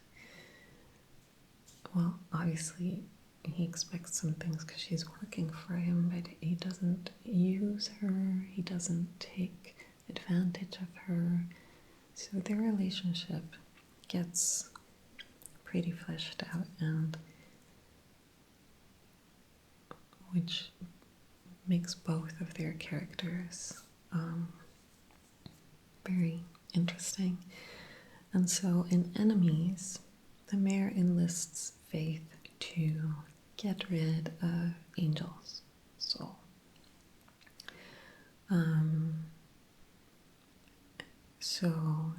well, obviously he expects some things because she's working for him, but he doesn't use her, he doesn't take advantage of her. So their relationship gets pretty fleshed out, and which makes both of their characters very interesting. And so in Enemies, the mayor enlists Faith to get rid of Angel's soul. So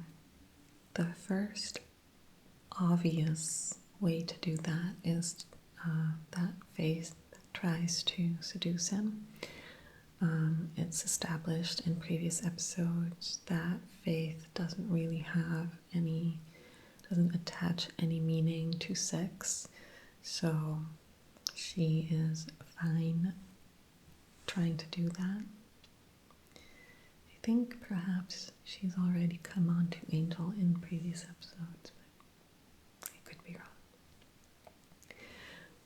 the first obvious way to do that is that Faith tries to seduce him. It's established in previous episodes that Faith doesn't attach any meaning to sex, so she is fine trying to do that. I think perhaps she's already come on to Angel in previous episodes, but I could be wrong.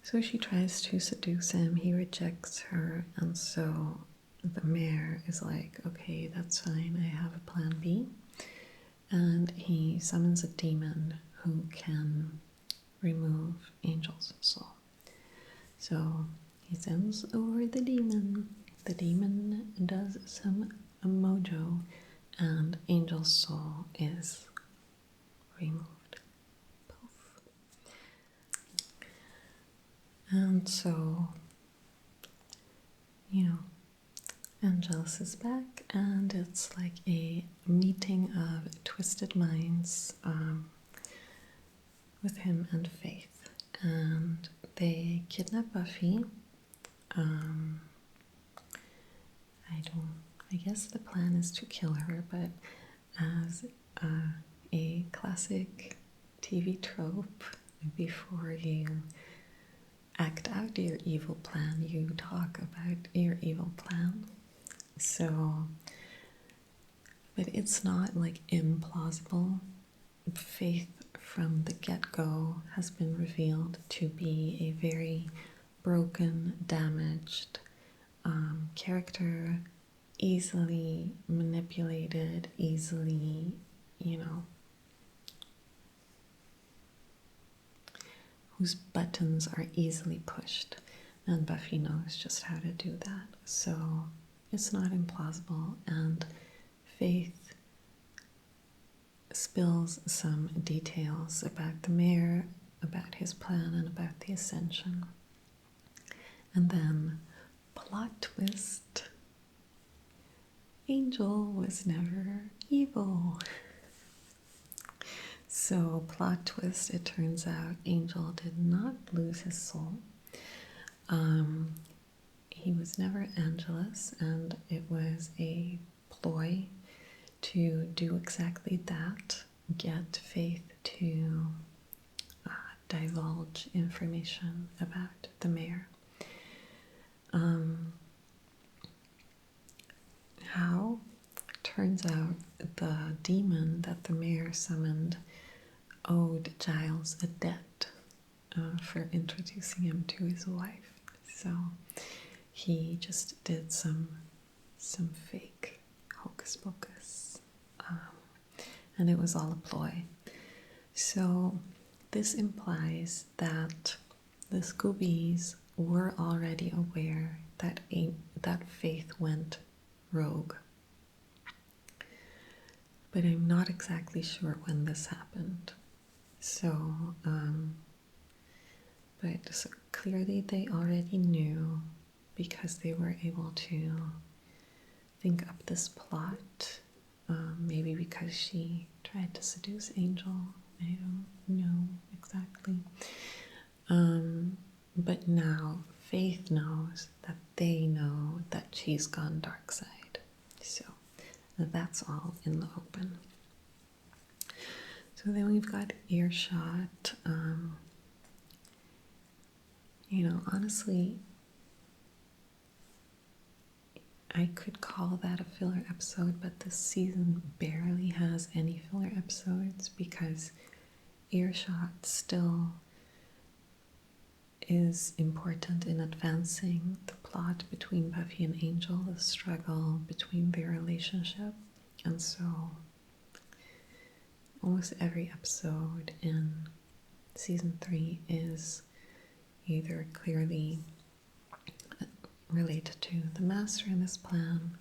So she tries to seduce him, he rejects her, and so the mayor is like, okay, that's fine, I have a plan B. And he summons a demon who can remove Angel's soul. So he sends over the demon. The demon does some mojo, and Angel's soul is removed. Poof. And so, Angelus is back, and it's like a meeting of twisted minds with him and Faith. And they kidnap Buffy. I guess the plan is to kill her, but as a classic TV trope, before you act out your evil plan, you talk about your evil plan. So, but it's not like implausible. Faith from the get-go has been revealed to be a very broken, damaged character, easily manipulated, easily, whose buttons are easily pushed. And Buffy knows just how to do that. So it's not implausible, and Faith spills some details about the mayor, about his plan, and about the Ascension. And then, plot twist, Angel was never evil. So, plot twist, it turns out Angel did not lose his soul. He was never Angelus, and it was a ploy to do exactly that, get Faith to divulge information about the mayor. turns out the demon that the mayor summoned owed Giles a debt for introducing him to his wife. So he just did some fake hocus pocus, and it was all a ploy. So this implies that the Scoobies were already aware that Faith went rogue. But I'm not exactly sure when this happened. So, but clearly they already knew because they were able to think up this plot. Maybe because she tried to seduce Angel. I don't know exactly. But now Faith knows that they know that she's gone dark side. So that's all in the open. So then we've got Earshot. Honestly, I could call that a filler episode, but this season barely has any filler episodes because Earshot still is important in advancing the plot between Buffy and Angel, the struggle between their relationship. And so almost every episode in season 3 is either clearly related to the Master and his plan,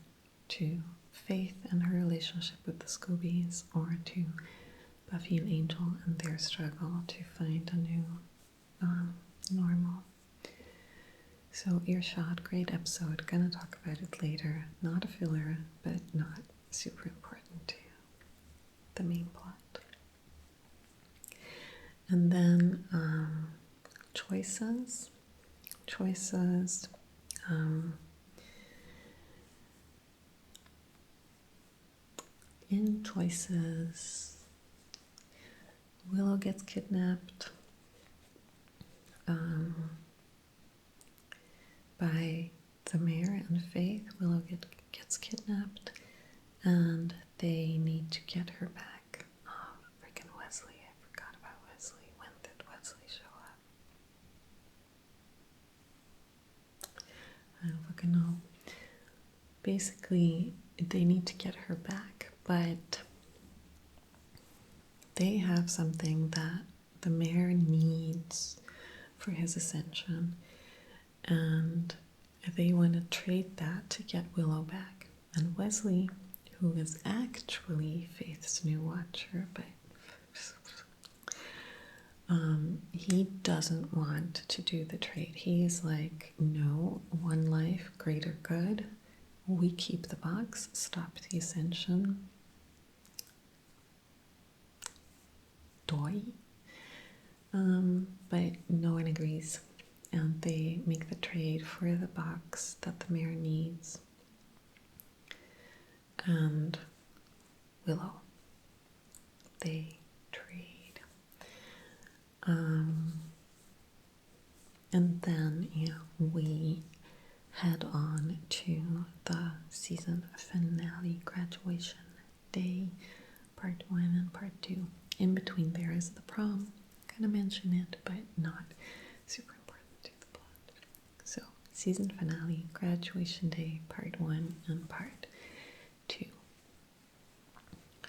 to Faith and her relationship with the Scoobies, or to Buffy and Angel and their struggle to find a new normal. So Earshot, great episode. Gonna talk about it later. Not a filler, but not super important to the main plot. And then choices. In choices, Willow gets kidnapped by the mayor and Faith. Willow gets kidnapped, and they need to get her back. Oh, freaking Wesley. I forgot about Wesley. When did Wesley show up? I don't fucking know. Basically, they need to get her back, but they have something that the mayor needs for his ascension, and they want to trade that to get Willow back. And Wesley, who is actually Faith's new watcher, but he doesn't want to do the trade. He's like, no, one life, greater good. We keep the box, stop the ascension. Doi. But no one agrees, and they make the trade for the box that the mayor needs and Willow. They trade. And then, we head on to the season finale, graduation day, part 1 and part 2. In between there is the prom. Kind of mention it, but not super important to the plot. So, season finale, graduation day, part 1 and part 2.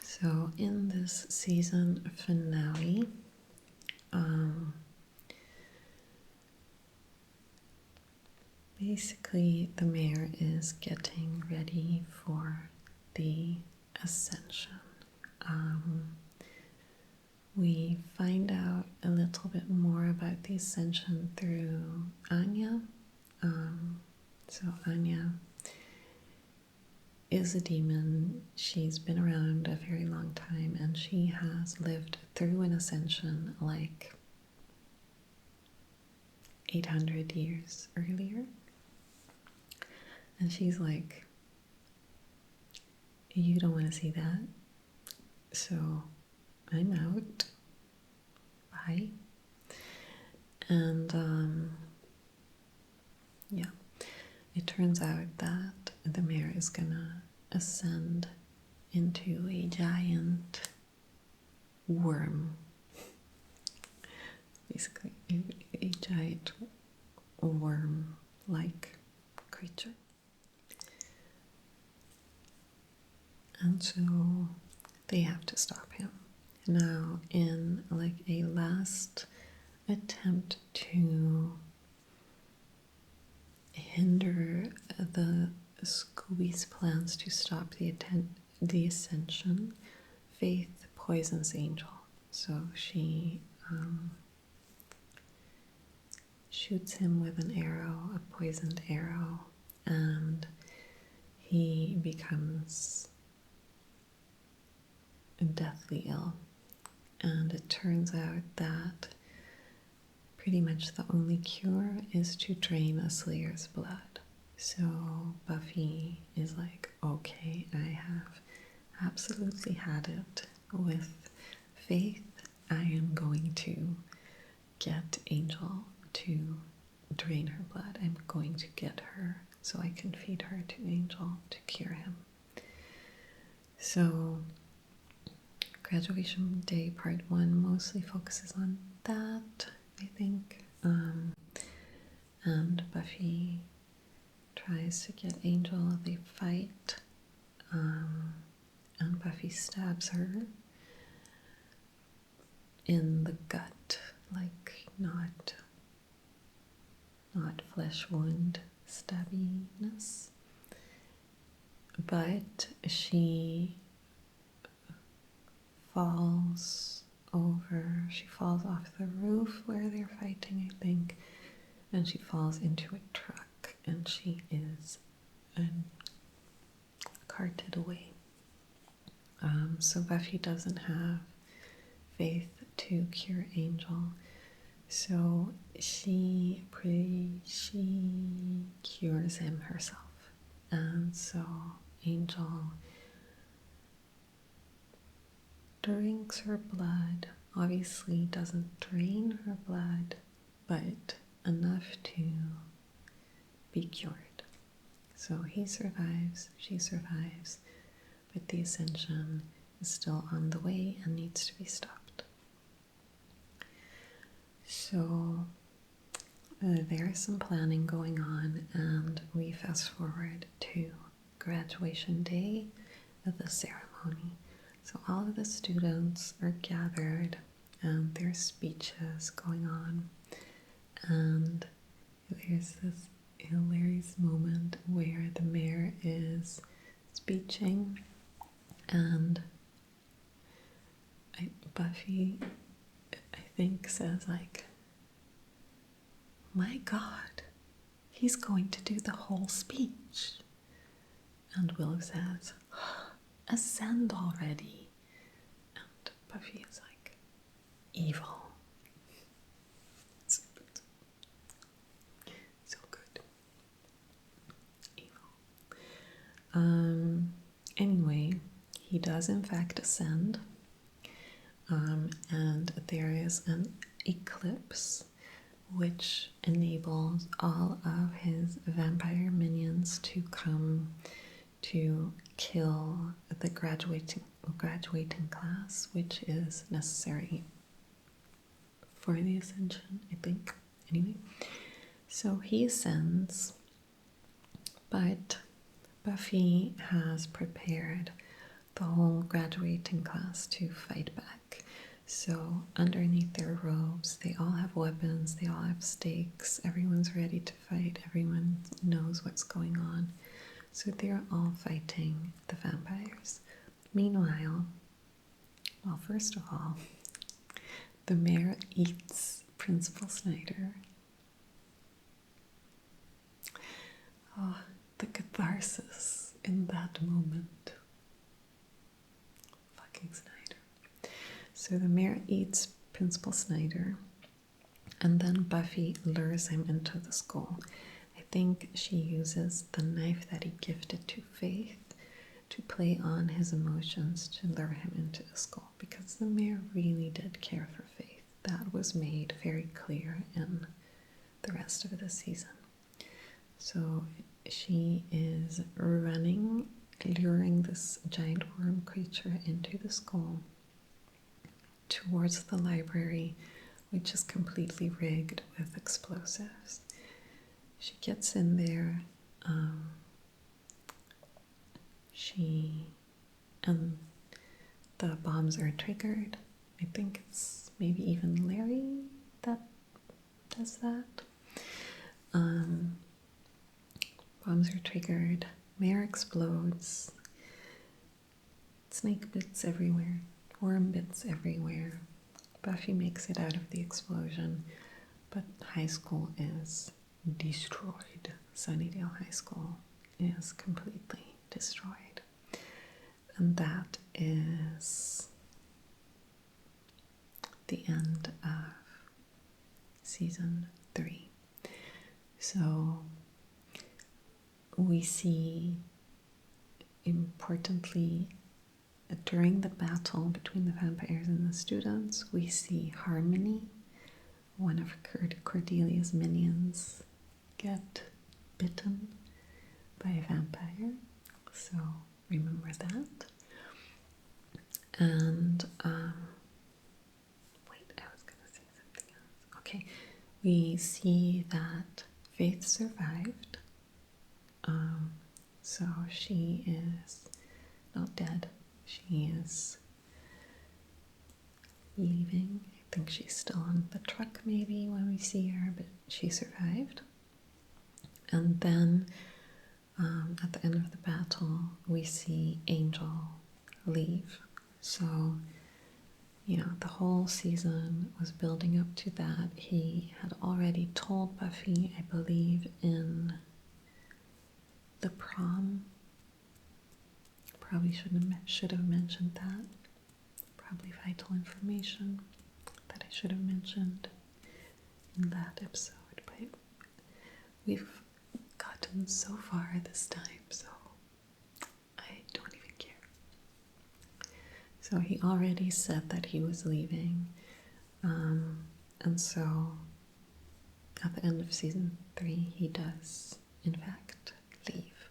So, in this season finale, basically the mayor is getting ready for the ascension. We find out a little bit more about the ascension through Anya. So Anya is a demon. She's been around a very long time, and she has lived through an ascension like 800 years earlier. And she's like, you don't want to see that, so I'm out. Bye. And it turns out that the mayor is gonna ascend into a giant worm. Basically, a giant worm-like creature. And so they have to stop him. Now, in like a last attempt to hinder the Scooby's plans to stop the ascension, Faith poisons Angel. So she shoots him with an arrow, a poisoned arrow, and he becomes deathly ill. And it turns out that pretty much the only cure is to drain a Slayer's blood. So Buffy is like, okay, I have absolutely had it with Faith. I am going to get Angel to drain her blood. I'm going to get her so I can feed her to Angel to cure him. So Graduation Day Part 1 mostly focuses on that, I think. And Buffy tries to get Angel. They fight. And Buffy stabs her in the gut, like not flesh wound stabbiness. But she falls off the roof where they're fighting, I think, and she falls into a truck, and she is carted away. So Buffy doesn't have Faith to cure Angel, so she cures him herself. And so Angel drinks her blood, obviously doesn't drain her blood, but enough to be cured. So he survives, she survives, but the ascension is still on the way and needs to be stopped. So there is some planning going on, and we fast forward to graduation day of the ceremony. So all of the students are gathered and there's speeches going on, and there's this hilarious moment where the mayor is speeching, and Buffy, I think, says like, my God, he's going to do the whole speech. And Willow says, ascend already. And Buffy is like, evil. So good. Evil. Anyway, he does in fact ascend. And there is an eclipse which enables all of his vampire minions to come to kill the graduating class, which is necessary for the ascension, I think. Anyway, so he ascends, but Buffy has prepared the whole graduating class to fight back. So underneath their robes, they all have weapons, they all have stakes, everyone's ready to fight, everyone knows what's going on. So they're all fighting the vampires. Meanwhile, well, first of all, the mayor eats Principal Snyder. Oh, the catharsis in that moment. Fucking Snyder. So the mayor eats Principal Snyder, and then Buffy lures him into the school. I think she uses the knife that he gifted to Faith to play on his emotions to lure him into the school, because the mayor really did care for Faith. That was made very clear in the rest of the season. So she is running luring this giant worm creature into the school towards the library, which is completely rigged with explosives. She gets in there. And the bombs are triggered. I think it's maybe even Larry that does that. Bombs are triggered. Mare explodes. Snake bits everywhere. Worm bits everywhere. Buffy makes it out of the explosion, but high school is destroyed. Sunnydale High School is completely destroyed. And that is the end of season 3. So we see, importantly, during the battle between the vampires and the students, we see Harmony, one of Cordelia's minions, get bitten by a vampire. So remember that. And wait, I was going to say something else. Okay, we see that Faith survived. So she is not dead. She is leaving. I think she's still on the truck maybe when we see her, but she survived. And then at the end of the battle, we see Angel leave. So, the whole season was building up to that. He had already told Buffy, I believe, in the prom. Probably should have mentioned that. Probably vital information that I should have mentioned in that episode. But we've gotten so far this time, so I don't even care. So he already said that he was leaving, and so at the end of season 3 he does in fact leave.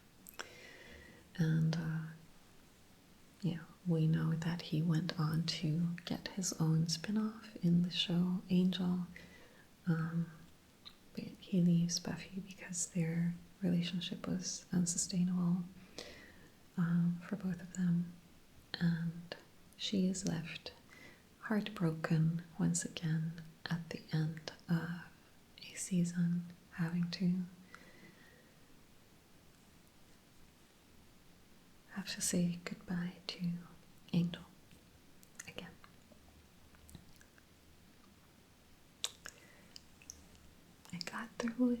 And we know that he went on to get his own spin-off in the show Angel, but he leaves Buffy because their relationship was unsustainable for both of them, and she is left heartbroken once again at the end of a season, having to say goodbye to Angel again. I got through it.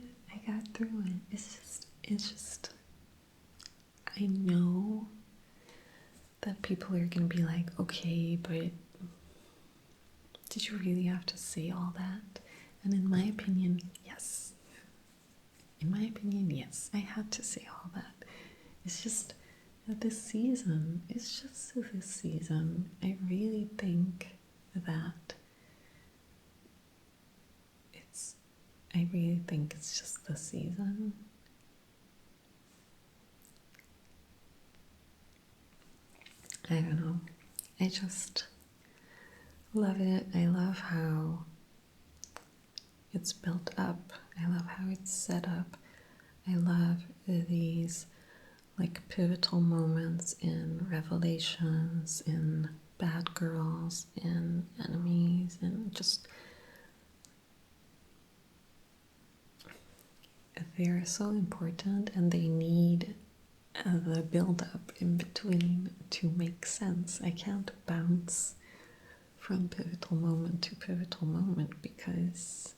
It's just I know that people are going to be like, okay, but did you really have to say all that? And in my opinion, yes. I had to say all that. It's just that this season, I really think that it's just the season. I don't know. I just love it. I love how it's built up. I love how it's set up. I love these pivotal moments in revelations, in bad girls, in enemies, and just they're so important, and they need the build-up in between to make sense. I can't bounce from pivotal moment to pivotal moment because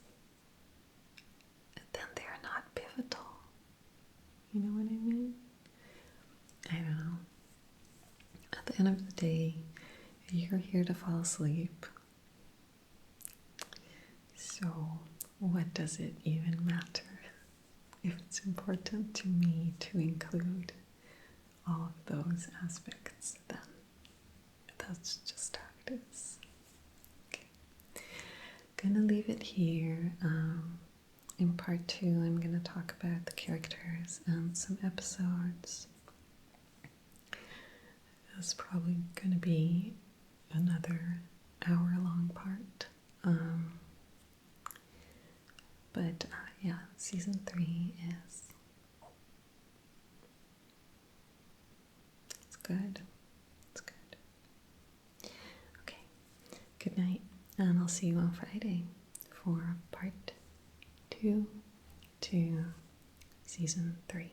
then they're not pivotal. You know what I mean? I don't know. At the end of the day, you're here to fall asleep. So what does it even matter if it's important to me to include all of those aspects? Then that's just how it is. Okay. Gonna leave it here. In part 2, I'm gonna talk about the characters and some episodes. is probably going to be another hour-long part. But yeah, season 3 is it's good. It's good. Okay. Good night, and I'll see you on Friday for part 2 to season 3.